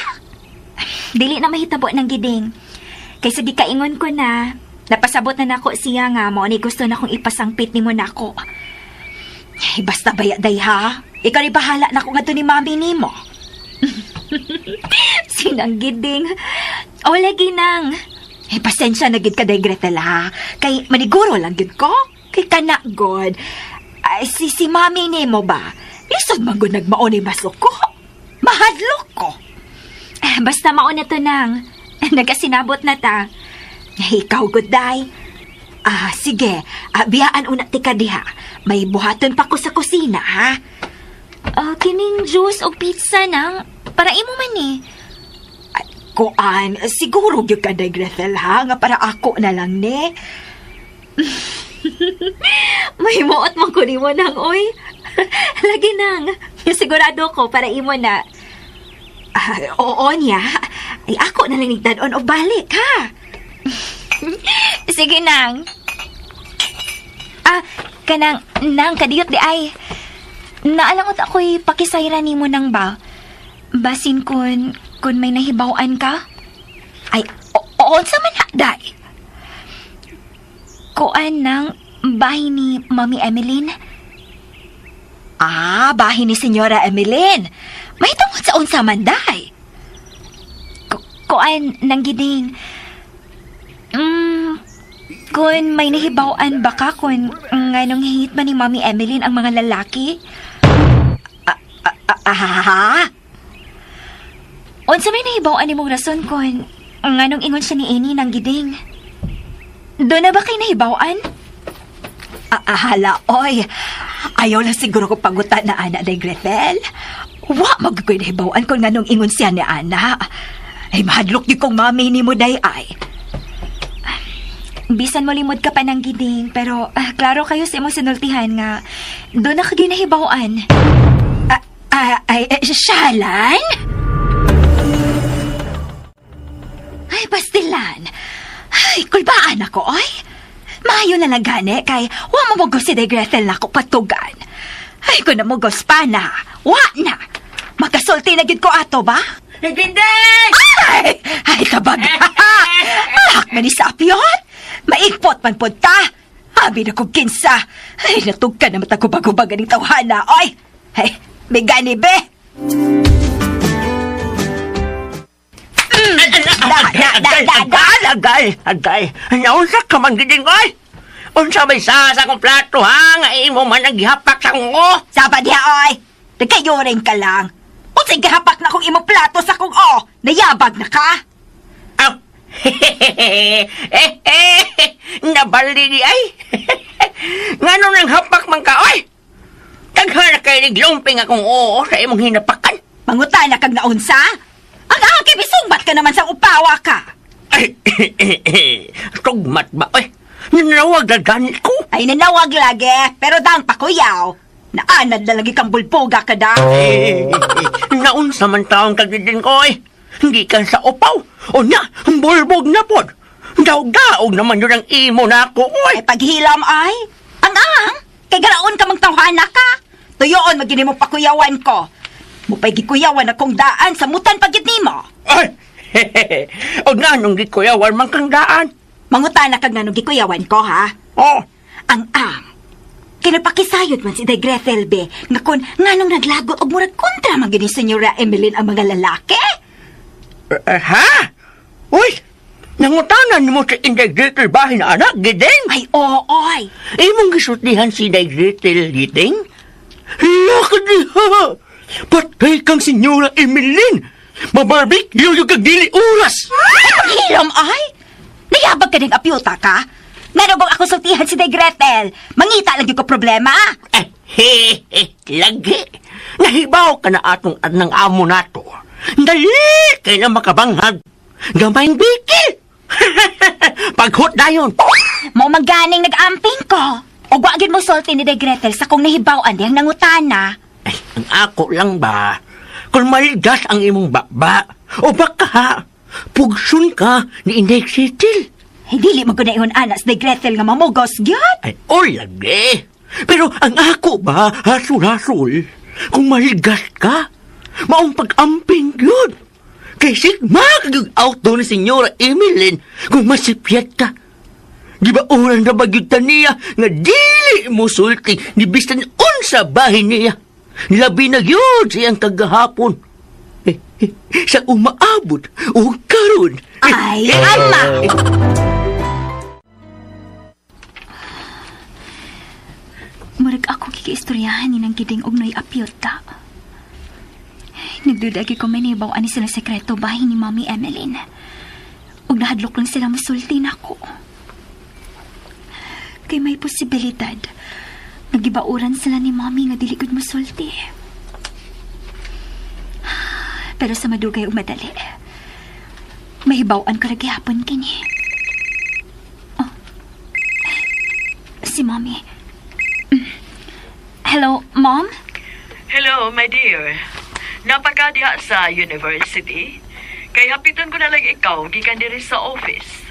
Dili na mahitabo ng giding. Kaysa di kaingon ko na, napasabot na nako siya nga mo, ni gusto na kong ipasangpit ni mo nako. Ay, basta bayaday ha. Ikaw rin bahala na ko nga to ni Mami ni mo. Sinanggiding. O, lagi nang. Ay, pasensya na gid ka day, Gretel ha. Kay maniguro lang gid ko. Kay kanak god. Ay, si Mami ni mo ba? Lisod man gud nagmao ni masok ko. Mahadlok ko. Basta mauna to nang. Nagasinabot na ta. Ikaw, good day. Sige. Biyaan una tika diha. May buhaton pa ko sa kusina, ha? Kining juice o pizza nang para imo man eh. Kuan, siguro gyud ka day, Grethel, ha? Nga para ako na lang, ne? May muot man ko ni mo nang, oy. Lagi nang. Sigurado ko para imo na. Oo niya. Ay, ako na lang nagdanon o balik, ha? Sige, nang. Kanang, nang, kadiyot di ay. Naalangot ako'y pakisayra ni mo nang ba? Basin kun may nahibawan ka? Ay, oon sa man day. Kuan nang, bahay ni Mami Emeline? Bahay ni Senyora Emeline. May tungkol sa unsa man day. Kuan nang giding. Kun may nahibawan ba ka kun nganong hihit ba ni Mami Emeline ang mga lalaki? Unsa may nahibawan ni mong rason kun nganong ingon siya ni Eni nang giding? Doon na ba kay nahibawan? Hala, oy. Ayaw lang siguro ko pagutan na ana day, Grethel. Wa magkoy nahibawan kun nganong ingon siya ni ana. Ay, mahadlok di kong mami ni mo day ay. Bisan mo limod ka pa ng giding, pero klaro kayo sa imong sinultihan nga doon na kaginahibawan. Shalan? Ay, pastilan. Ay, kulbaan ako, oy. Maayo na lang gani, kay wa mamugos si Grethel na ako patugan. Ay, kung namugos pa na, wa na. Magkasulti na gid ko ato ba? Nagdindig! Ay, kabag. Ahak na ni Sapyon. Maigpot man po ta. Habi na kong kinsa. Ay, natug ka na matagubag-ubag aning tawhana, oy. Ay, may gani, be. Agay. Naunsa ka man giding, oy. Unsa may sa akong plato, ha? Nga imo man ang gihapak sa akong o. Saba diha, oy. Nagkayo rin ka lang. Unsay gihapak na akong imong plato sa akong o. Nayabag na ka. Nabali ay. Ngano nang hapak man ka, oy. Taghan na kayo niglumping akong oo sa imong hinapakan. Mangutan na kag naunsa? Ang akong bisungbat ka naman sa upawa ka. Ay, tugmat ba, oy? Nanawag na ganit ko. Ay, nanawag lagi. Pero dang pakuyaw. Naanad na lagi kang bulpoga ka da. Naunsa man taong kagidin ko, oy. gikan sa upaw. O nya, bulbog na pod. Daog-daog naman yun ang imo na ako, oy. Ay, paghilam ay. Ang, kay garaon ka magtawhana ka. Tuyoon, magini mo pakuyawan ko. Mupay gikuyawan akong daan sa mutan pagit nimo. Ay, o nga nung gikuyawan man kang daan. Mangutana ka nga nung gikuyawan ko, ha? Oh. Ang, kinapakisayod man si Day Gretel, be, nga kun nga nung naglagot og murag kontra man gini Senyora Emeline ang mga lalaki. Ha? Uy, nangutanan mo si Inday Gretel bahin anak, gideng? Ay, ooy. Imong gisultihan si Inday Gretel, gideng? Laka diha! Patay kang Senyora Emeline! Mabarbecue yung kagdili oras! Ay, paghilam ay! Nayabag ka ng apyuta ka? Meron bang ako sultihan si Day Gretel? Mangita lagi ko problema? Lagi! Nahibaw ka na atong ng amo nato. Dali kay na makabanghag. Gamayng biki! Paghot na yun! Mau maganing nag-amping ko. O wagin mo sulti ni Day Gretel sa kong nahibawan diyang nangutana. Ay, ang ako lang ba? Kung maligas ang imong bakba, o baka pugsun ka ni Inday Gretel. Ay, dili mo ko na ihon anas Day Gretel nga mamugos, gyud. Ay, o lagi. Pero ang ako ba, hasul-hasul, kung maligas ka, maong pag-amping yun. Kay sigma kag-out doon ni Senyora Emeline kung masipyat ka. Di ba orang na bagyutan niya nga dili mo sulti ni bistan unsa bahin niya. Labi na yun siyang kagahapon. Sa umaabot o karon. Ay, ama! Murag ako kikiistoryahan ni ng giding og noy apyota. Nagdudagi ko manibaw ani sila sekreto bahay ni Mami Emeline. Ug nahadlok lang sila masulti nako. Kay may posibilidad nagibauran sila ni Mami nga dili gud masulti. Pero sa madugay ug madali, mahibaw-an ko lagi hapon kini. Oh. Si Mami. Hello, Mom? Hello, my dear. Napakadiha sa university. Kay hapiton ko na lang ikaw, gikan diri sa office.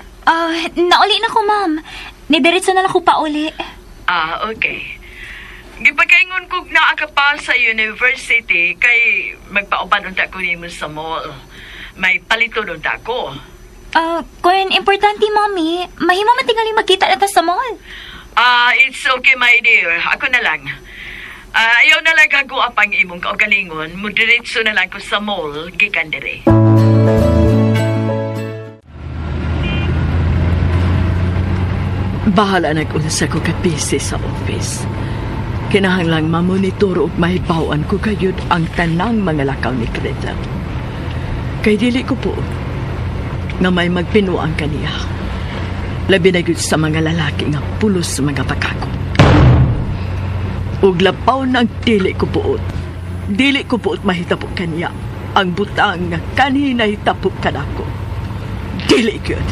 Nauli na ko, Ma'am. Nidiretso na lang ko pa uli. Okay. Gipagaingon ko naa ka pa sa university kay magpauban unta ko nimo sa mall. May palito unta ko. Kung importante, Mami, mahimo matingali makita na sa mall. It's okay, my dear. Ako na lang. Ayaw na lang ako apang imong kaugalingon. Mudiretso na lang ko sa mall, gikan dire. Bahala nag-unsa ko kapisi sa office. Kinahanglang mamonitor ug mahibawan ko kayod ang tanang mga lakaw ni Gretel. Kay dili ko po nga may magpinuang kaniya. Labi na gyud sa mga lalaki nga pulos sa mga pakako. Ug lapaw nang dili ko puot. Dili ko puot mahitapok kaniya ang butang nga kanina hitapok kanako. Dili gyud.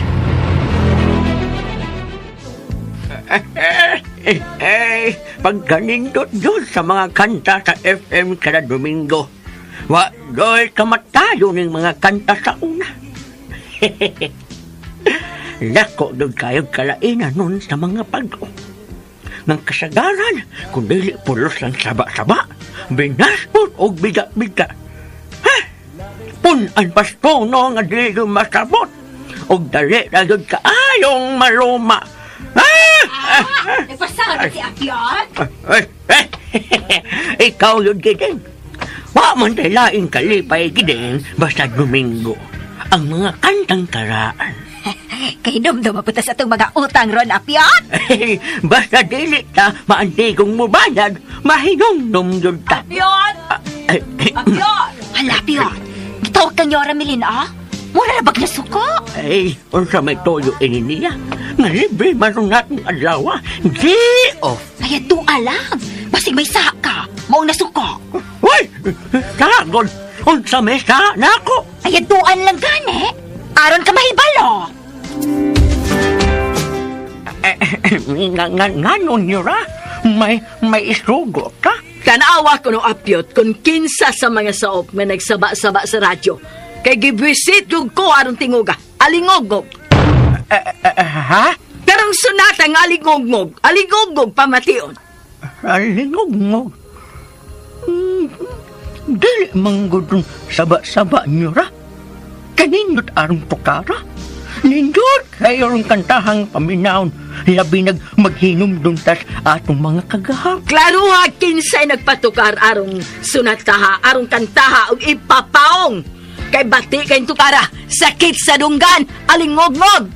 Pagganindot doon sa mga kanta sa FM kada Domingo. Wa doy kamatayo ng mga kanta sa una. Lako doon kayo kalainan nun sa mga pagdo. Ng kasagaran, kung dili pulos lang saba-saba, binaspot o biga-biga. Punan pasto no nga dili masabot. O dali na doon kaayong maluma. Nagpasama si Akyat? Ikaw yun, Gideng. Wa man tayo laing kalipay, Gideng, basta Domingo. Ang mga kantang karaan. Kay dumdum mapunta sa itong mga utang ron, Akyat? Basta dili ta, maantigong mo bayad, mahinong yun ta. Akyat! Akyat! Hala, Akyat. Gitawag kang Yora Melina, mura na bag na suko? Unsa may toyo ini niya. Nga libre marong natin adlawa. Di off. Ay, doa lang. Basig may saha ka. Maong nasuko. Uy! Sagod! Unsa may saha na ako? Ay, doan lang gani. Aron ka mahibalo. Nganon niyo ra? May isugo ka? Kanaawa ko no apyot kung kinsa sa mga saop nga nagsaba-saba sa radyo. Kay gibisit yung ko aron tinguga. Alingogog. Ha? Karong sunata nga alingogog. Alingogog pamation. Alingogog? Dili manggudong saba-saba nyo ra. Kanindot arong tukara. Nindot kayong kantahang paminaon. Labi maghinom dun tas atong mga kagahap. Klaro ha, kinsay nagpatukar arong sunataha, arong kantaha o ipapaong. Kay bati kayong tukara, sakit sa dunggan, alingogog.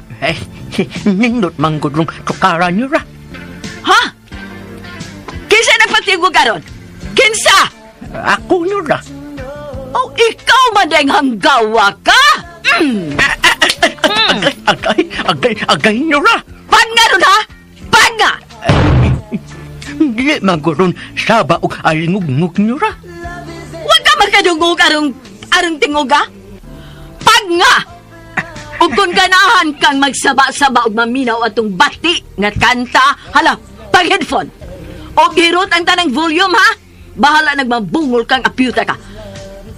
Nindot manggudong tukara nyo ra. Ha? Kinsa nagpatigog aron? Kinsa? Ako nyo ra. O ikaw madeng hanggawa ka? Agay nyo ra. Panga ron ha? Panga! Dili maguron saba o alingugngug nyo ra. Huwag ka magkadungog arong tingog ha? Panga! O kung ganahan kang magsaba-saba o maminaw atong bati nga kanta, hala, pag-headphone. O girot ang tanang volume ha? Bahala nagmabungol kang apyuta ka.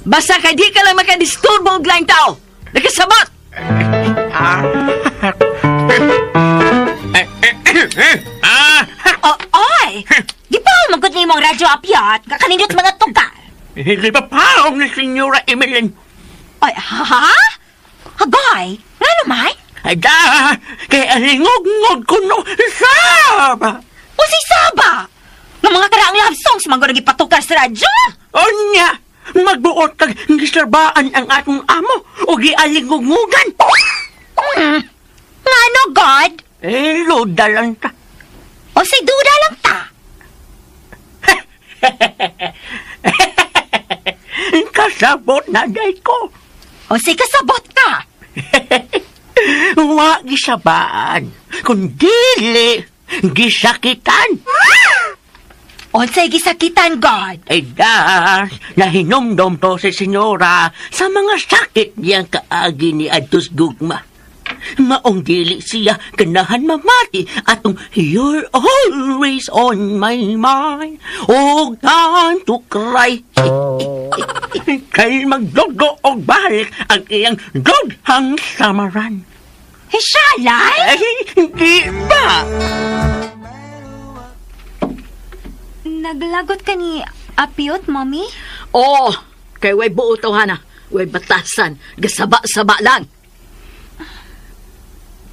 Basta kay di ka lang makadisturbo og laing tao. Nakasabot! Oy! Di ba magot ni mong radyo apyat? Kakanindot mga tugar. Hindi pa paong ni Senyora Emeline. Ay, ha? Agay? Nga naman? Ay da! Kaya alingog-ngog ko no Saba! O si Saba! Nga mga karaang love songs mga nagipatukar sa radyo? O niya! Magbuot kag gisarbaan ang atong amo o gialingog-ngugan. Nga no, God? Luda lang ta. O si duda lang ta? Kasabot na day ko. O si kasabot ka? Wa gisabaan. Kung dili, gisakitan. Onsay gisakitan, God? Ay das, nahinomdom to si Senyora sa mga sakit niyang kaagi ni Adtos Gugma. Maong dili siya ganahan mamati atong you're always on my mind. Oh, time to cry. Kay magdogo og balik ang iyang doghang samaran. Hisalay? Hindi ba? Naglagot ka ni Apiyot, Mommy? Oo, kay way buo to, Hana. Way batasan, gasaba-saba lang.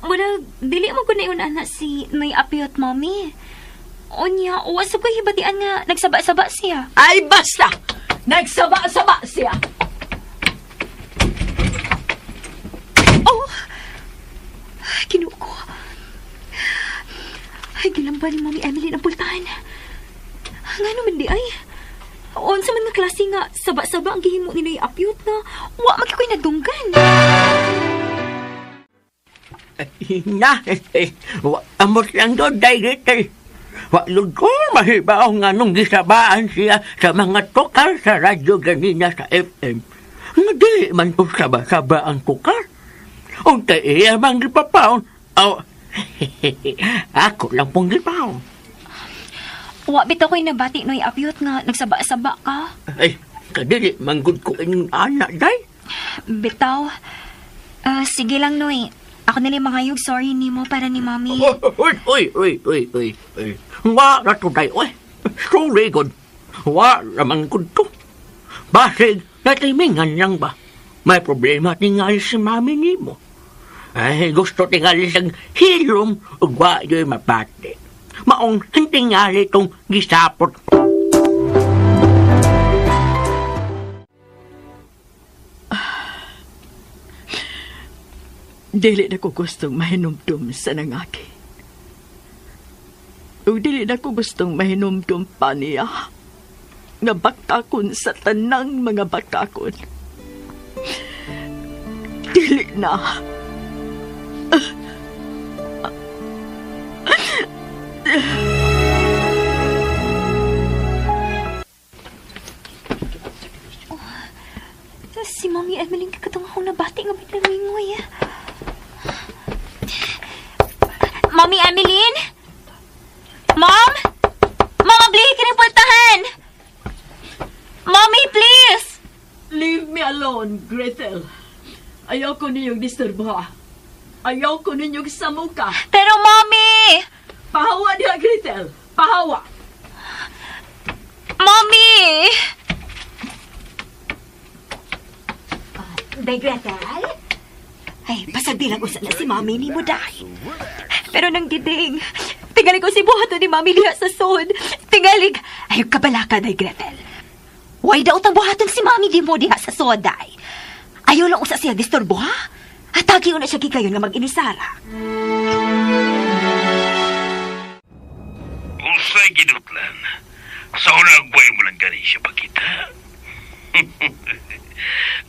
Murag, dili mo ko na yun, anak, si Noy Apiyot, Mommy. Onya, wasap ko hibatian nga nagsaba-saba siya. Ay, basta! Nagsaba-saba siya! Oh! Kinuha ko. Ay, gilamba ni Mommy Emily ng pultahan. Nga naman di ay. On sa man nga klase nga, saba-saba ang gihimo ni Noy Apiyot na wa magikoy nadunggan. Amot lang doon, Director. Walod ko mahibaw nga nung gisabaan siya sa mga tukar sa radyo ganina sa FM. Nga di man po saba-saba ang tukar. Ang taiya mang gipapaon. Ako lang pong gipaon. Wa bitaw ko'y nabati Noy Apiyot nga nagsaba-saba ka. Ay, kadili manggod ko inyong anak, day. Bitaw. Sige lang, Noy. Ako nila mangayog sorry ni mo para ni Mommy. Uy. Wa na to, day, uy. Sorry, God. Wa naman good to. Basig, natimingan lang ba? May problema tingali si Mami ni mo. Ay, gusto tingali sang hilom ug wa yo'y mapati. Maong hintingali itong gisapot. Dili na ko gustong mahinumdum sa nangaki. O dili na ko gustong mahinumdum pa niya nga bakakon sa tanang mga bakakon. Dili na. Si Mommy Emeline kakatong akong nabati nga ba't namingoy. Mommy Emeline? Mom? Mama, please, kinipultahan! Mommy, please! Leave me alone, Gretel. Ayaw ko ninyong disturbo. Ayaw ko ninyong samuka. Pero, Mommy! Pahawa niya, Gretel. Pahawa. Mommy! Day, Gretel? Ay, pasagdi lang usan na si Mami ni mo, Day. Pero nang giding, tingalig ko si buhato ni Mami liha sa sod. Tingalig, ay, kabalaka, Day, Gretel. Way daw tang buhaton si Mami di mo diha sa sod, Day. Ayaw lang usa siya disturbo, ha? At tagi na siya kikayon nga mag-inisara. Usay ginutlan. Sa unang buhay mo lang gani siya pakita.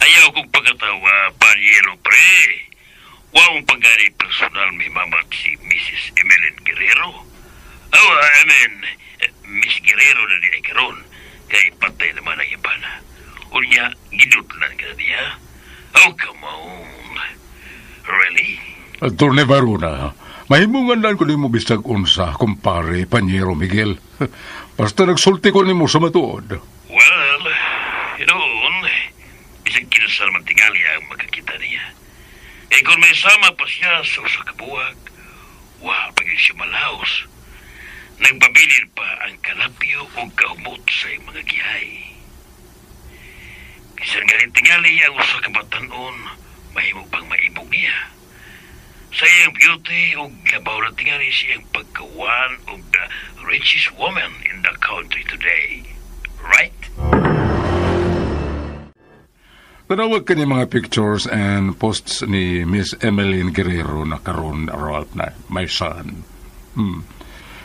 Ayaw kong pagkatawa, Panyero pre. Wawang pagani personal may mamat si Mrs. Emeline Guerrero. Miss Guerrero na niya karon. Kay patay naman ang ibana. Unya, ginutlan ka niya. Oh, come on. Really? Attorney Varuna, mahimungan lang ko ni mo bisag unsa, kumpare Panyero Miguel. Basta nagsulti ko ni mo sa matuod. Well, noon, isang kinasal man tingali ang magkakita niya. Eh kung may sama pa siya sa kabuwag, pagin siya malaos. Nagpabilin pa ang kalapyo o kaumot sa mga gihay. Isang galing tingali ang usa ka batanon, mahimo pang maibog niya. Sa iyang beauty o labaw na tingali siyang pagkawan o the richest woman in the country today. Right? Tanawag ka ni mga pictures and posts ni Miss Emeline Guerrero na karon around na my son.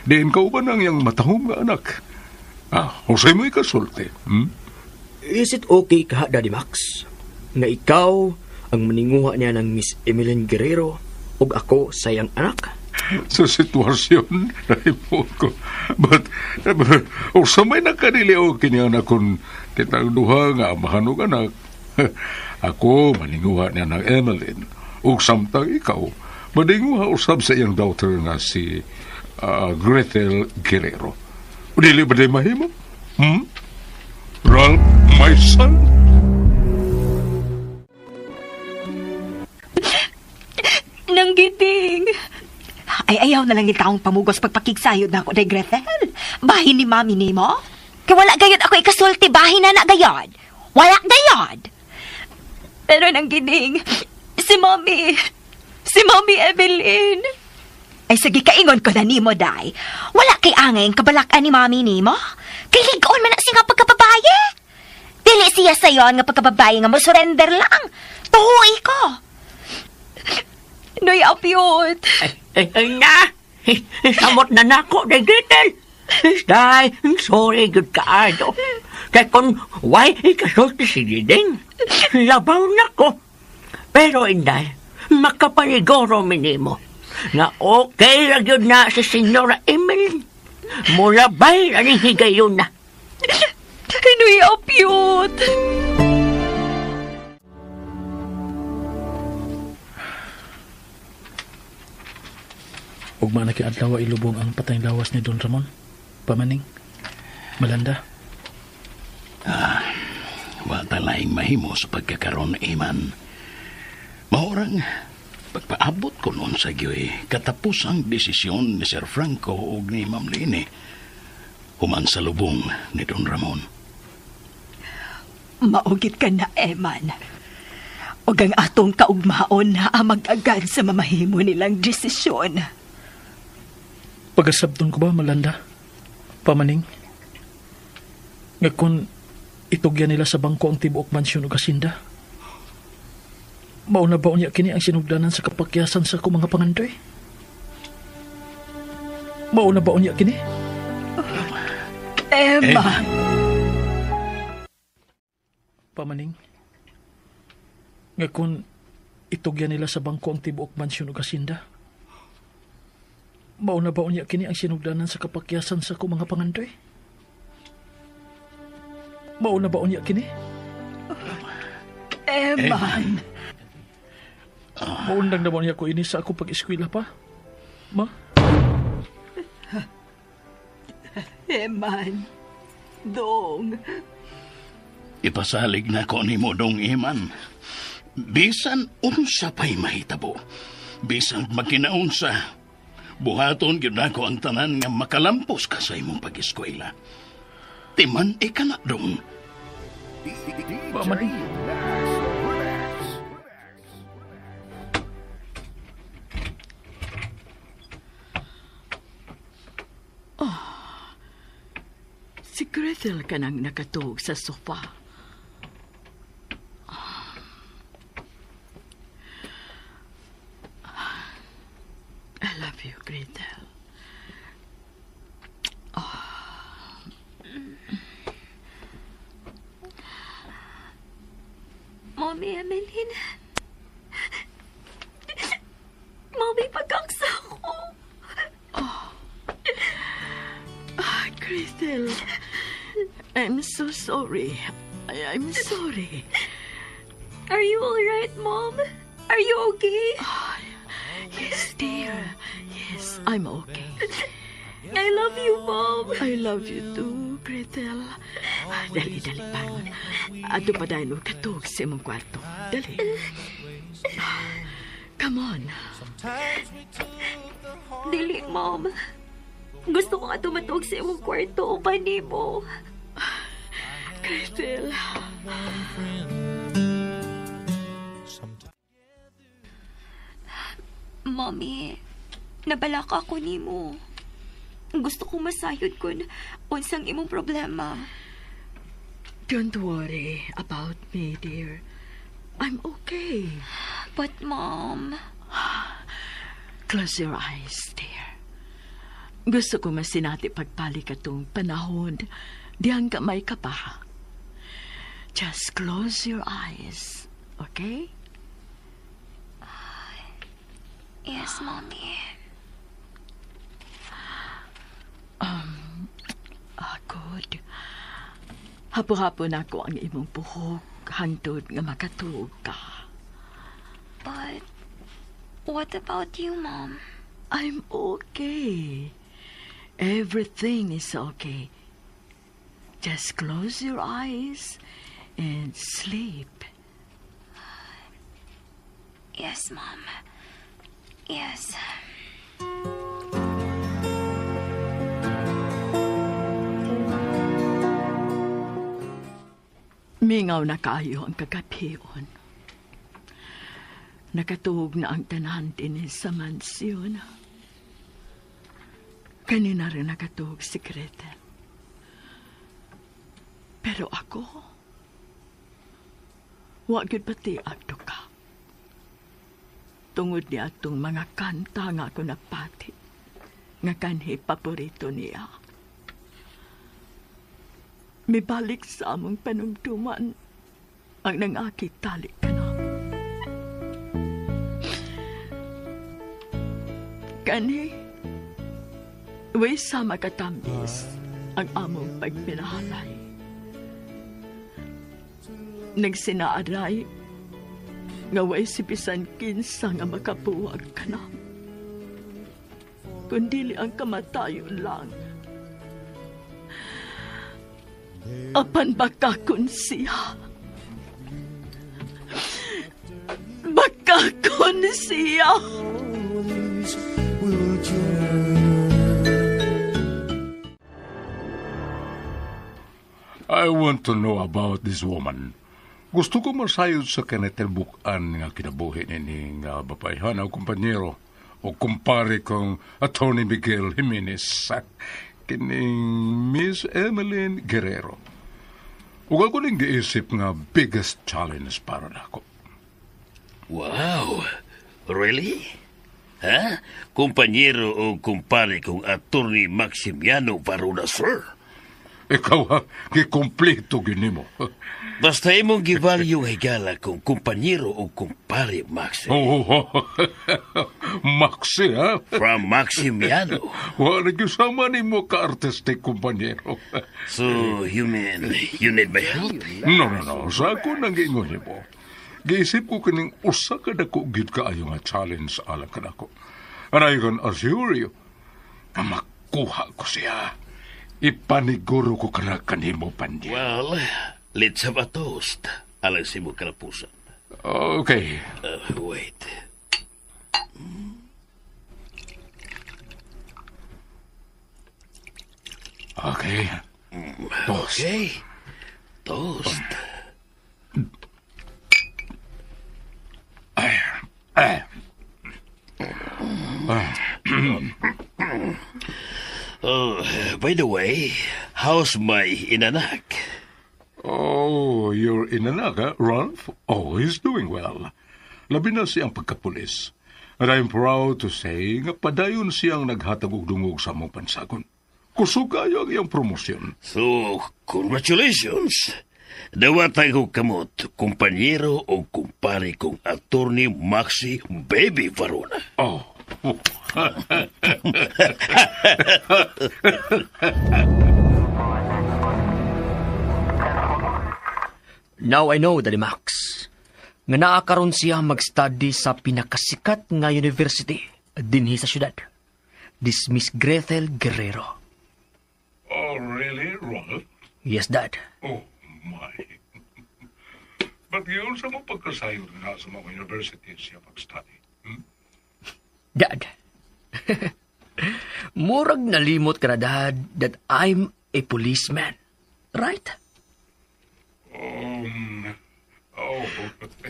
Diin ka ba nang yung matahong nga anak? Husay mo ikasulti. Is it okay ka, Daddy Max, na ikaw ang maninguha niya ng Miss Emeline Guerrero o ako sa iyang anak? Sa sitwasyon, naipot ko. But sa may nakadiliw kinyan akong kitang duha nga amahan og anak. Ako maninguha niya ng Emeline. O samtang ikaw, maninguha usab sa iyang daughter nga si Gretel Guerrero. Dili ba di mahimo? Ralph, my son? Nanggiting. Ay, ayaw na lang ni taong pamugos pagpakigsayod na ako, Day Gretel. Bahin ni Mami ni mo? Kaya wala gayod ako ikasulti, bahin na gayod. Wala gayod. Pero nanggiting, si Mami Evelyn. Ay, sige, kaingon ko na ni mo, Day. Wala kay angay kabalakan ni Mami ni mo? Kay ligoon man na siya nga pagkababaye. Dili siya sayon nga pagkababaye nga mo surrender lang. Tuhoy ko. Noy, apyot. Ay na! Samot na nako, Day Gretel. Day, sorry, good kaado. Kaya kung why ikasulti si Diding, labaw na ko. Pero Inday, makapanigoro minimo na okay lang yun na si Senyora Emeline. Mula ba'y naning higayon na? Noy, apyot. Ugma na kiadlaw ilubong ang patayng lawas ni Don Ramon. Pamaning, Malanda. Wata laing mahimo sa pagkakaroon iman. Mahorang pagpaabot ko noon sa giyoy katapusang desisyon ni Sir Franco o ni Ma'am Lini human sa lubong ni Don Ramon. Maugit ka na, Eman. Ug ang atong kaugmaon na mag-agad sa mamahimo nilang desisyon. Pagasabton ko ba, Malanda? Pamaning? Nga kung itugyan nila sa bangko ang tibuok mansyon o kasinda, mauna ba unya kini ang sinugdanan sa kapakyasan sa akong mga pangandoy? Mauna ba unya kini? Emma! Pamaning? Nga kung itugyan nila sa bangko ang tibuok mansyon o kasinda, mauna ba unya kini ang sinugdanan sa kapakyasan sa akong mga pangandoy? Mauna ba unya kini? Eman! Maundang naman niya ko ini sa ako pag-eskwela pa. Ma? Eman. Dong. Ipasalig na ko ni mo dong Iman. Bisan unsa pa'y mahitabo. Bisan magkinaunsa. Buhaton gyud nako ang tanan nga makalampos ka sa imong pag-eskwela. Timan ka na dong. Pamani. Si Gretel ka nang nakatuog sa sofa. I love you, Gretel. Mommy, Emeline. Mommy, pagkaksa ko. Gretel, I'm so sorry. I'm sorry. Are you all right, Mom? Are you okay? Yes, dear. Yes, I'm okay. I love you, Mom. I love you too, Gretel. Dali, bangon. Ato pa dahil katog sa imong kwarto. Dali. Come on. Dili, Mom. Gusto ko nga tumatog sa imong kwarto o panimo. Gretel. Mommy, nabalaka ako nimo. Gusto kong masayod kun unsang imong problema. Don't worry about me, dear. I'm okay. But, Mom... Close your eyes, dear. Gusto ko masinati pagpalik atong panahon. Diyan ka may ka pa. Just close your eyes, okay? Yes, Mommy. Good. Hapo-hapo na ako ang imong buhok hangtod nga makatuog ka. But, what about you, Mom? I'm okay. Everything is okay. Just close your eyes and sleep. Yes, Mom. Yes. Mingaw na kayo ang kagabion. Nakatuog na ang tanan din sa mansyon. Kanina rin nakatuog si Gretel. Pero ako, wag yun pati agto ka. Tungod niya itong mga kanta nga ako napati, nga kanhi paborito niya. Mibalik sa among panumduman ang nangakitali ka na. Kanhi, way sama katambis ang among pagpinahalay. Nagsinaaray nga way si bisan kinsa nga makabuwag ka na. Kundili ang kamatayon lang. Apan bakakon siya. Bakakon siya. I want to know about this woman. Gusto ko masayod sa kanatilbukan nga kinabuhi ni nga bapayhan o kumpanyero o kumpare kong Attorney Miguel Jimenez kining Miss Emeline Guerrero. Ug ako ning giisip nga biggest challenge para nako. Wow! Really? Ha? Kumpanyero o kumpare kong Attorney Maximiano Varuna, sir? Ikaw ha, gikompleto ginimo. Basta imong givalue higala kung kumpanyero o kumpare, Maxi. Maxi, ha? From Maximiano. Wala gisama ni mo ka-artistic kumpanyero. So, you mean, you need my help? No. Sa ako nang ingon ni mo. Giisip ko kining usa ka dako gid kaayo nga challenge alang ka nako. And I can assure you, na makuha ko siya. Ipaniguro ko ka na kanimo, Pandya. Well, let's have a toast. Alang si mo kalapusan. Okay. Wait. Okay. Toast. Okay. Toast. Oh, by the way, how's my inanak? Oh, your inanak, Ralph? Oh, he's doing well. Labi na siyang pagkapulis. And I'm proud to say nga padayon siyang naghatag og dungog sa among pansagon. Kusog kayo ang iyang promosyon. So, congratulations. Dawatay ko kamot, kumpanyero o kumpare kong attorney Maxi Baby Varona. Oh. Now I know, Daddy Max, nga naakaroon siya mag-study sa pinakasikat nga university dinhi sa syudad. This Miss Grethel Guerrero. Oh, really, Ralph? Yes, Dad. Oh, my. But yun sa mga pagkasayo na sa mga university siya mag-study. Dad, murag nalimot ka na, Dad, that I'm a policeman. Right?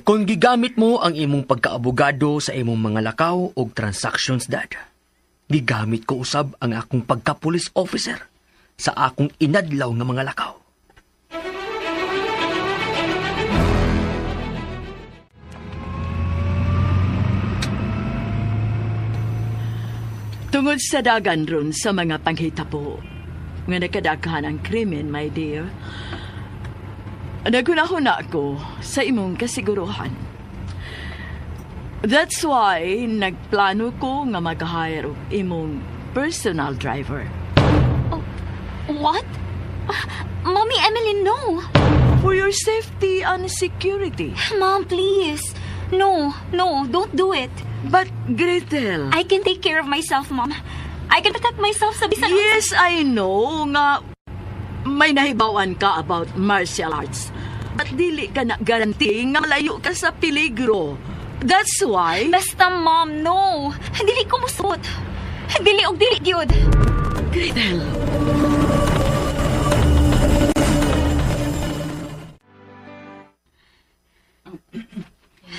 Kung gigamit mo ang imong pagkaabogado sa imong mga lakaw o transactions, Dad, gigamit ko usab ang akong pagka-police officer sa akong inadlaw nga mga lakaw. Tungod sa dagan ron sa mga panghitabo nga nakadaghan ang krimen, my dear, nagunahuna ko sa imong kasiguruhan. That's why nagplano ko nga mag-hire og imong personal driver. What? Mommy, Emily, no. For your safety and security. Mom, please. No, don't do it. But, Gretel... I can take care of myself, Mom. I can protect myself sa bisan... Yes, I know nga may nahibawan ka about martial arts. At dili ka na garanti nga malayo ka sa peligro. That's why... Basta, Mom, no. Dili ko musot. Dili og dili, gyud. Gretel...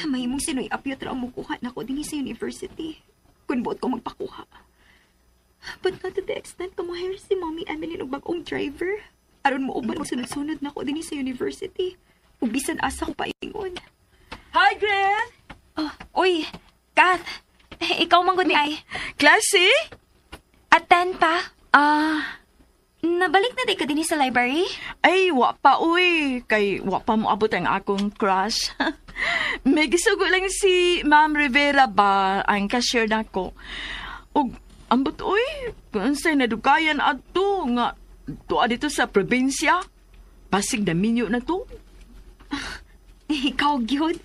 May mong sinoy apyot ra mo kuha na ko din sa university. Kung buot ko magpakuha. But not to the extent ka mo-hire si Mommy Emily ng bagong driver. Aron mo uban magsunod-sunod na ko din sa university. Ug bisan asa ko paingon. Hi, Gret! Uy, Kath. Ikaw manggod ni ay. Klase? Attend pa. Nabalik na di ka din sa library? Ay, wa pa, uy. Kay wa pa mo abot ang akong crush. May gisugo lang si Ma'am Rivera ba ang cashier na ko. O, ambot, uy, kung sa'y nadukayan ato nga tuwa dito sa probinsya. Pasig na minyo na to. Ikaw, gyud.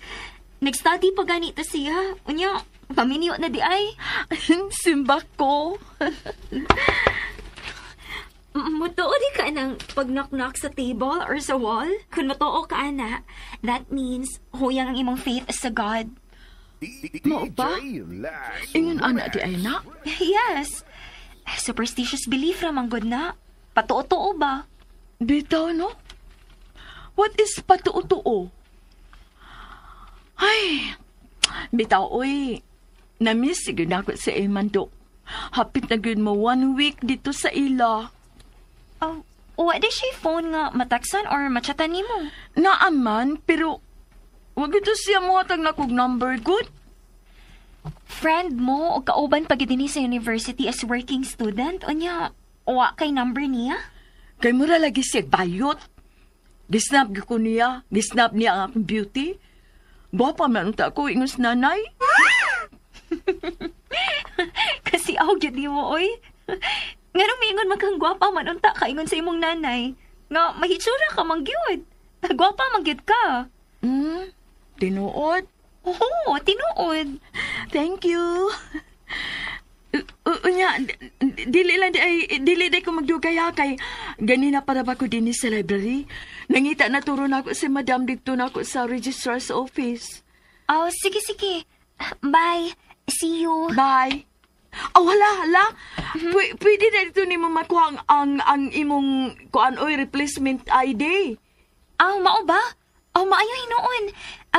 Nag-study pa ganito siya. Unya, paminyo na di ay. Simba ko. Mutuo di ka ng pag-knock-knock sa table or sa wall? Kung mutuo ka, ana, that means huyang ang imong faith sa God. Mo ba? Ingon ana di ay na? Yes. Superstitious belief ramang good na. Patuo-tuo ba? Bitaw, no? What is patuo-tuo? Ay, bitaw, uy. Na-miss sigod ako sa Emando. Hapit na gud mo 1 week dito sa ila. Wa di siya phone nga mataksan or machatan ni mo? Naaman, pero wag ito siya mo hatag na kog number, good? Friend mo o kauban pag din sa university as working student? O niya, wa kay number niya? Kay mura lagi siya bayot. Gisnap ko niya. Gisnap niya ang akong beauty. Gwapa man unta ko ingos nanay. Kasi yun di mo, oy. Nga nung miingon magkang gwapa man unta ka ingon sa imong nanay. Nga mahitsura ka mangyud. Gwapa mangyud ka. Tinuod? Oo, tinuod. Thank you. Unya, dili day ko magdugaya kay ganina para ba ko din sa library. Nangita na turo na ako si Madam dito na ako sa registrar's office. Oh, sige. Bye. See you. Bye. Oh, hala. Pwede na ito ni mo makuha ang imong replacement ID. Mao ba? Maayo hinuon.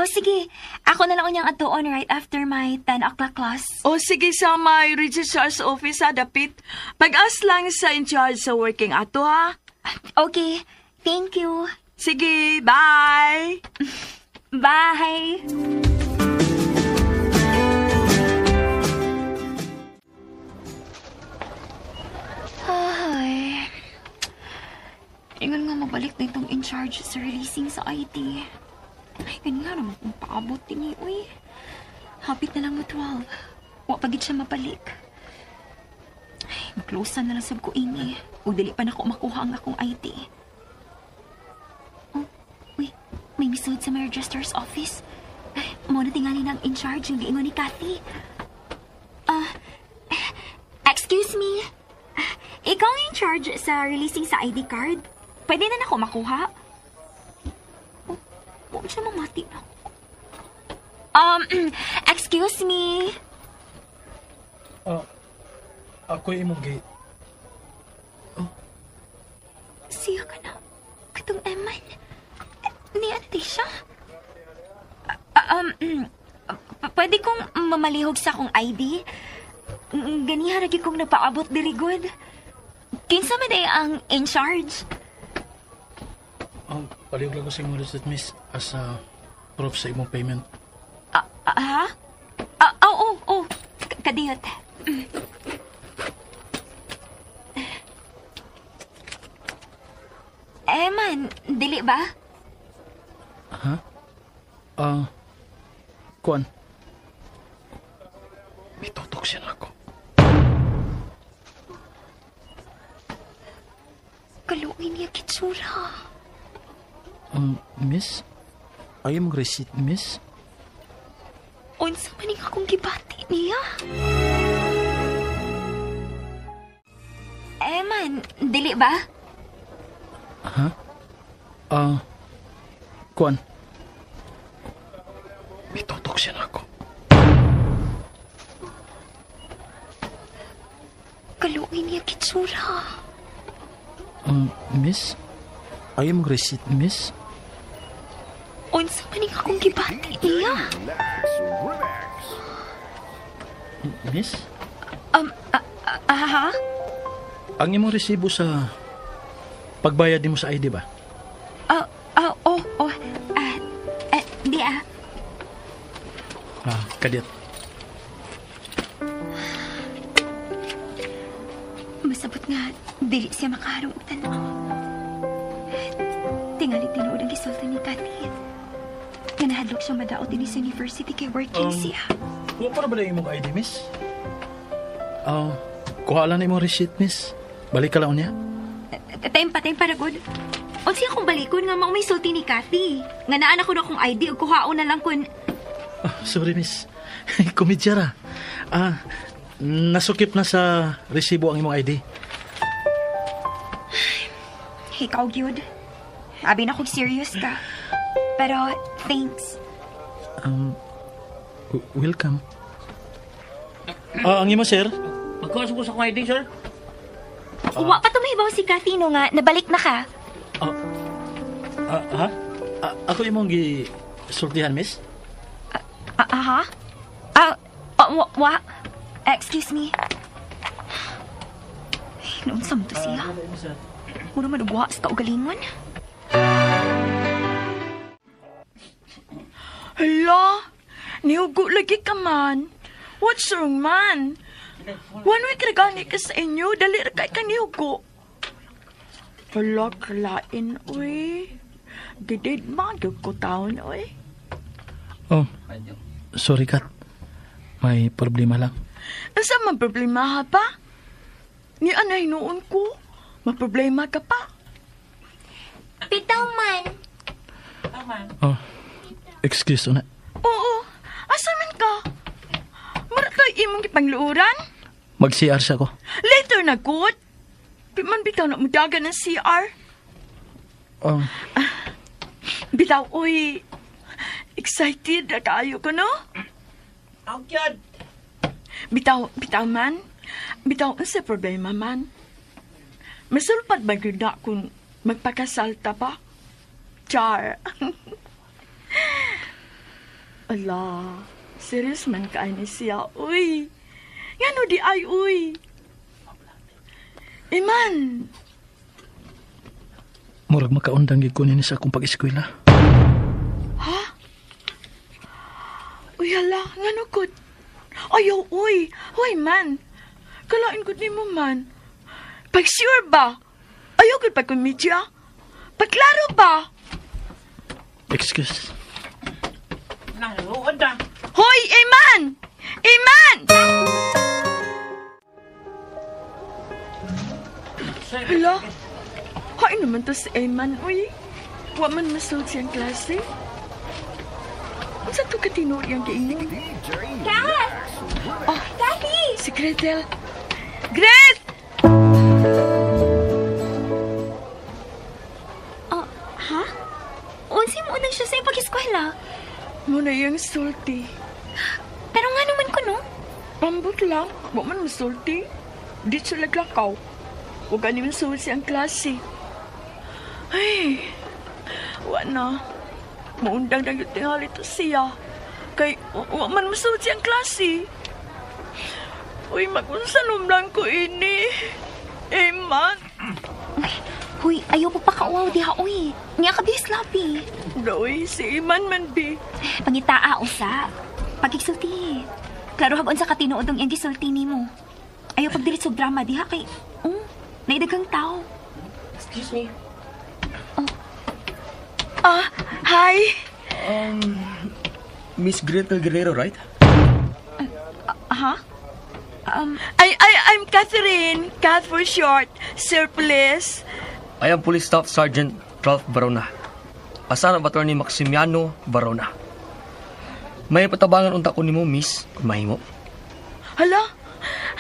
Sige. Ako na lang unyang atuon right after my 10 o'clock class. Sige sa may registrar's office dapit. Pag-as lang sa in charge sa working ato ha. Okay. Thank you. Sige, bye. Bye. Ay. Ingon nga mabalik na itong in charge sa releasing sa IT. Ay, ganyan naman kung paabot din uy. Hapit na lang mo 12. Wa pagit siya mabalik. Ay, mag-closean na lang sab ko ini. Huwag dali pa na ako makuha ang akong IT. Uy, may misod sa my registrar's office. Ay, muna tingali ng in charge yung giingon ni Kathy. Excuse me. Ikaw ang in charge sa releasing sa ID card? Pwede na ako makuha? Huwag siya mamati na. Excuse me. Ako imong gate. Siya ka na. Katong Eman. Ni ate siya. Pwede kong mamalihog sa akong ID? Ganiha lagi kong napaabot diri good. Kinsa man ay ang in charge? Palihog lang ko sa imong receipt, miss, as proof sa imong payment. Ha? Oo. Kadiyot. Man, dili ba? Ha? Kuan. May tutok siya na ako. Kaluin niya kitsura. Miss? Ayaw mong receipt, miss? Unsa maning akong gibati niya? Man, dili ba? Ha? Kuan. May tutok siya na ako. Kaluin niya kitsura. Miss? Ayaw mong receipt, miss? Unsa maning akong gibati niya? Miss? Ha? Ang imong resibo sa pagbayad mo sa ID ba? Di Kadiyat. Masabot nga, dili siya makaharong og tanaw. Tingali tinuod ang gisulti ni Kathy. Nga nahadlok siya madaot din sa university kay working siya. Kuha pa na ba na imong ID, miss? Kuha lang na imong receipt, miss. Balik ka lang niya. Time pa na good. Unsa akong balikon nga may sulti ni Kathy. Nga naan ako na akong ID ug kuhaon na lang kun. Sorry, miss. Kumidyara. Nasukip na sa resibo ang imong ID. Ikaw, Gyud. Abi na kong serious ka. Pero, thanks. Welcome. Ang imo, sir? Magkuha ko sa ID, sir. Wa pa tumibaw si Kathy no nga. Nabalik na ka. Ha? Ako imong gisultihan, miss? Ha? Excuse me. Noon sa mo to siya. Mura madugwa sa kaugalingon. Hala, niugo lagi ka man. What's wrong, man? 1 week regani ka sa inyo, dali kay ka niugo. Hala, kalain, uy. Didid magod ko taon, uy. Sorry, Kat. May problema lang. Asa man problema ha pa? Ni anay noon ko. Maproblema ka pa. Bitaw man. Excuse na. Oo. Asa man ka? Maratay imong ipangluuran? Mag-CR siya ko. Later na, good. Di man bitaw na mudagan ng CR. Bitaw, uy. excited na kaayo ko, no? Okay. Bitaw man. Bitaw sa problema man. Masulpad ba yun na kung magpakasalta pa? Char. Ala, serious man ka ni siya. Uy, yan o di ay, uy. Iman. Murag makaundang gikunin sa akong pag-eskwela. Ha? Uy, hala, nga nukot. Ayaw, uy. Uy, man. Kalain ko ni mo, man. Pag-sure ba? Ayaw ko pag-kumidya? Pagklaro ba? Excuse. Nanguod na. Hoy, Iman! Iman! Hala? Hain naman to si Iman, uy. Wa man masulod siyang klase. Saan to katino yung kainin? Kat! Oh, Kathy! si Gretel. Gret! Ha? Unsi mo unang siya sa iyong pag-eskwela? Muna yung sulti. Pero nga naman ko, no? Pambot lang. Wa man masulti. Di siya laglakaw. Huwag ka naman sulod siyang klase. Ay, wa na. Maundang na yung tingali to siya. Kay, wa man masulod siyang klase. Uy, magunsanom lang ko ini. Iman. Huy, ayaw po pa kauaw diha, uy. Nga ka bis labi. Uy, si Iman man, bi. Pangitaa, usa. Pagigsulti. Klaro hagon sa katinuodong yung gisulti ni mo. Ayaw pagdirit sa drama diha kay... naidagang tao. Excuse me. Hi. Miss Gretel Guerrero, right? Ha? I'm Catherine. Cat for short. Sir, please. I am Police Staff Sergeant Ralph Barona. Asan ang Attorney Maximiano Barona. May patabangan unta ko nimo, miss, kung mahimo. Hala,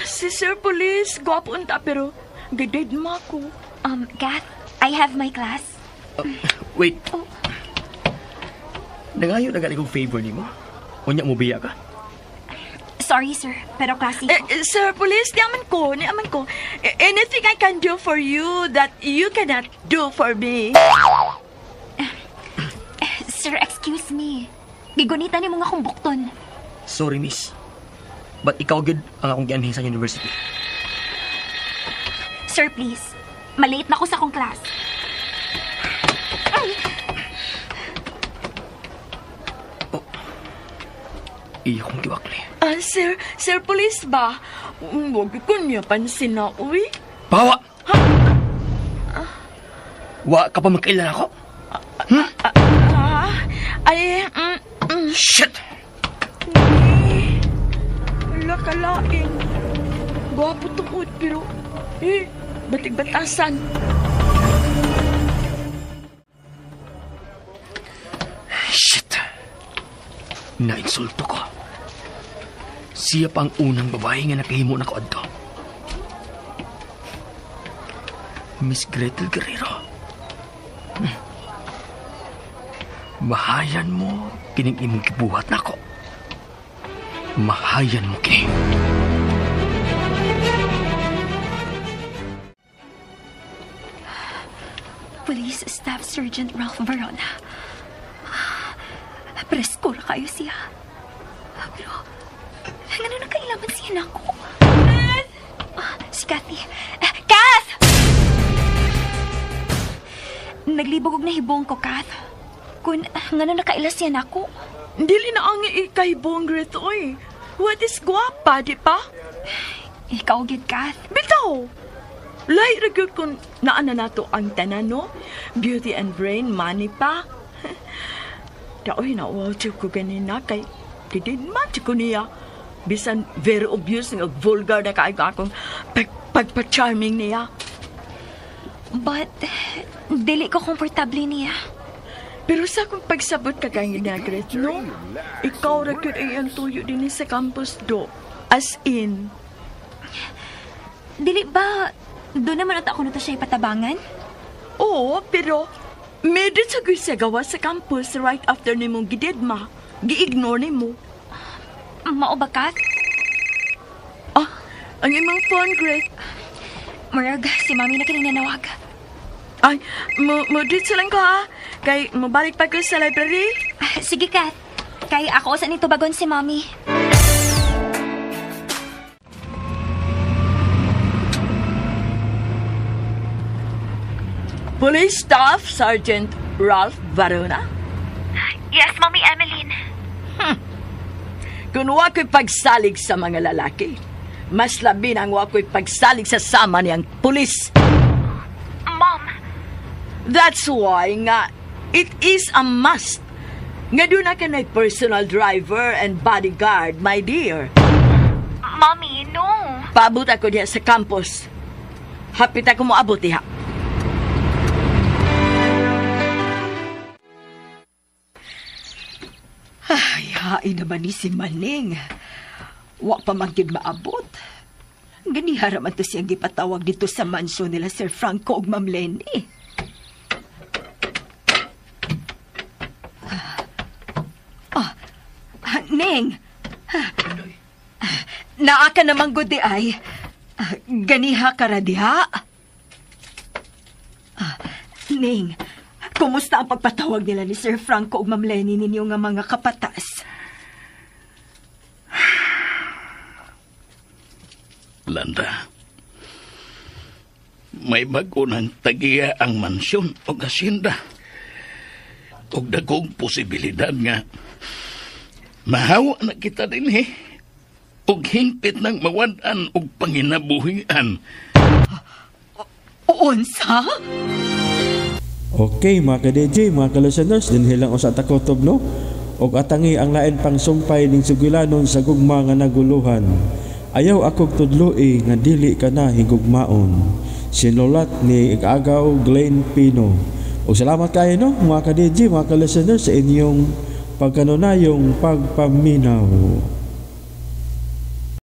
si Sir Police, gwapo unta pero gadid mo ako. Kat, I have my class. Wait. Nangayo na galing kong favor nimo. Unya mo biya ka? Sorry, sir, pero klase ko. Sir Police, ni aman ko. Anything I can do for you that you cannot do for me. Sir, excuse me. Gigunita ni mga kong bukton. Sorry, miss. But ikaw good ang akong gianhin sa university. Sir, please. Malate na ako sa akong class. Iya kong giwakli. Sir Police ba? Huwag ko niya pansin na, uy. Bawa! Wa ka pa magkailan ako? Shit! Wala kalain. Gwapo tungod, pero, batig-batasan. Shit! Nainsulto ko. Siya pa ang unang babae nga nakahimo na ko adto. Miss Gretel Guerrero. Mahayan mo kining imong gibuhat nako. Mahayan mo kini. Police Staff Sergeant Ralph Verona. Presko na kayo siya. Pero, ano na kailangan siya na ako? Si Kathy. Kath! Naglibog og nahibong ko, Kath. Kung nga na nakailas siya na ako. Dili na ang ikahibong, Gret, oy. What is guwapa, di pa? Ikaw, gid, Kath. Bitaw! Lahi ragyo kung naana nato ang tanan, no? Beauty and brain, money pa. Daoy na watch ko ganina kay didin match ko niya. Bisan very obvious nga vulgar na kayo akong pagpa-charming niya. But, dili ko komportable niya. Pero sa akong pagsabot ka kayo niya, Gret, no? Ikaw ragyo ay ang tuyo din sa campus do. As in. Dili ba, doon naman at ako na to siya ipatabangan? Oo, pero Medyo sa siya gawa sa campus right after ni mong gidedma. Gi-ignore ni mo. Mao ba, Kat? Ang imong phone, Greg. Murag, si Mami na kining nanawag. Ay, mo-dito lang ko ha. Kay, mabalik pa ko sa library. Sige, Kat. Kay ako sa nito bagon si Mami. Police Staff Sergeant Ralph Varona? Yes, Mami Emeline. Kung wako'y pagsalig sa mga lalaki, mas labi nang wako'y pagsalig sa sama niyang pulis. Mom. That's why nga, it is a must. Nga doon na ka na personal driver and bodyguard, my dear. Mommy, no. Paabot ako diya sa campus. Hapit ako mo abot diha. Ay, hain naman ni si Maning. Wa pa manggid maabot. Ganihara man to siyang gipatawag dito sa mansyon nila Sir Franco ug Ma'am Lenny. Ning! Naa ka namang gudi ay. Ganiha ka ra diha. Ning, kumusta ang pagpatawag nila ni Sir Franco ug Ma'am Lenny ninyo nga mga kapatas? Landa, may bago ng tagiya ang mansyon o asyenda. O dagong posibilidad nga mahawa na kita din o hingpit ng mawadan o panginabuhian. Unsa? Okay, mga ka-DJ, mga ka-listeners, din hilang usa takotob, no? O atangi ang lain pang sumpay ning sugilanon sa gugma nga naguluhan. Ayaw akog tudloi nga dili ka na higugmaon. Sinulat ni Agaw Glenn Pino. O salamat kayo, no, mga ka-DJ, mga ka-listeners, sa inyong pagkanunayong pagpaminaw.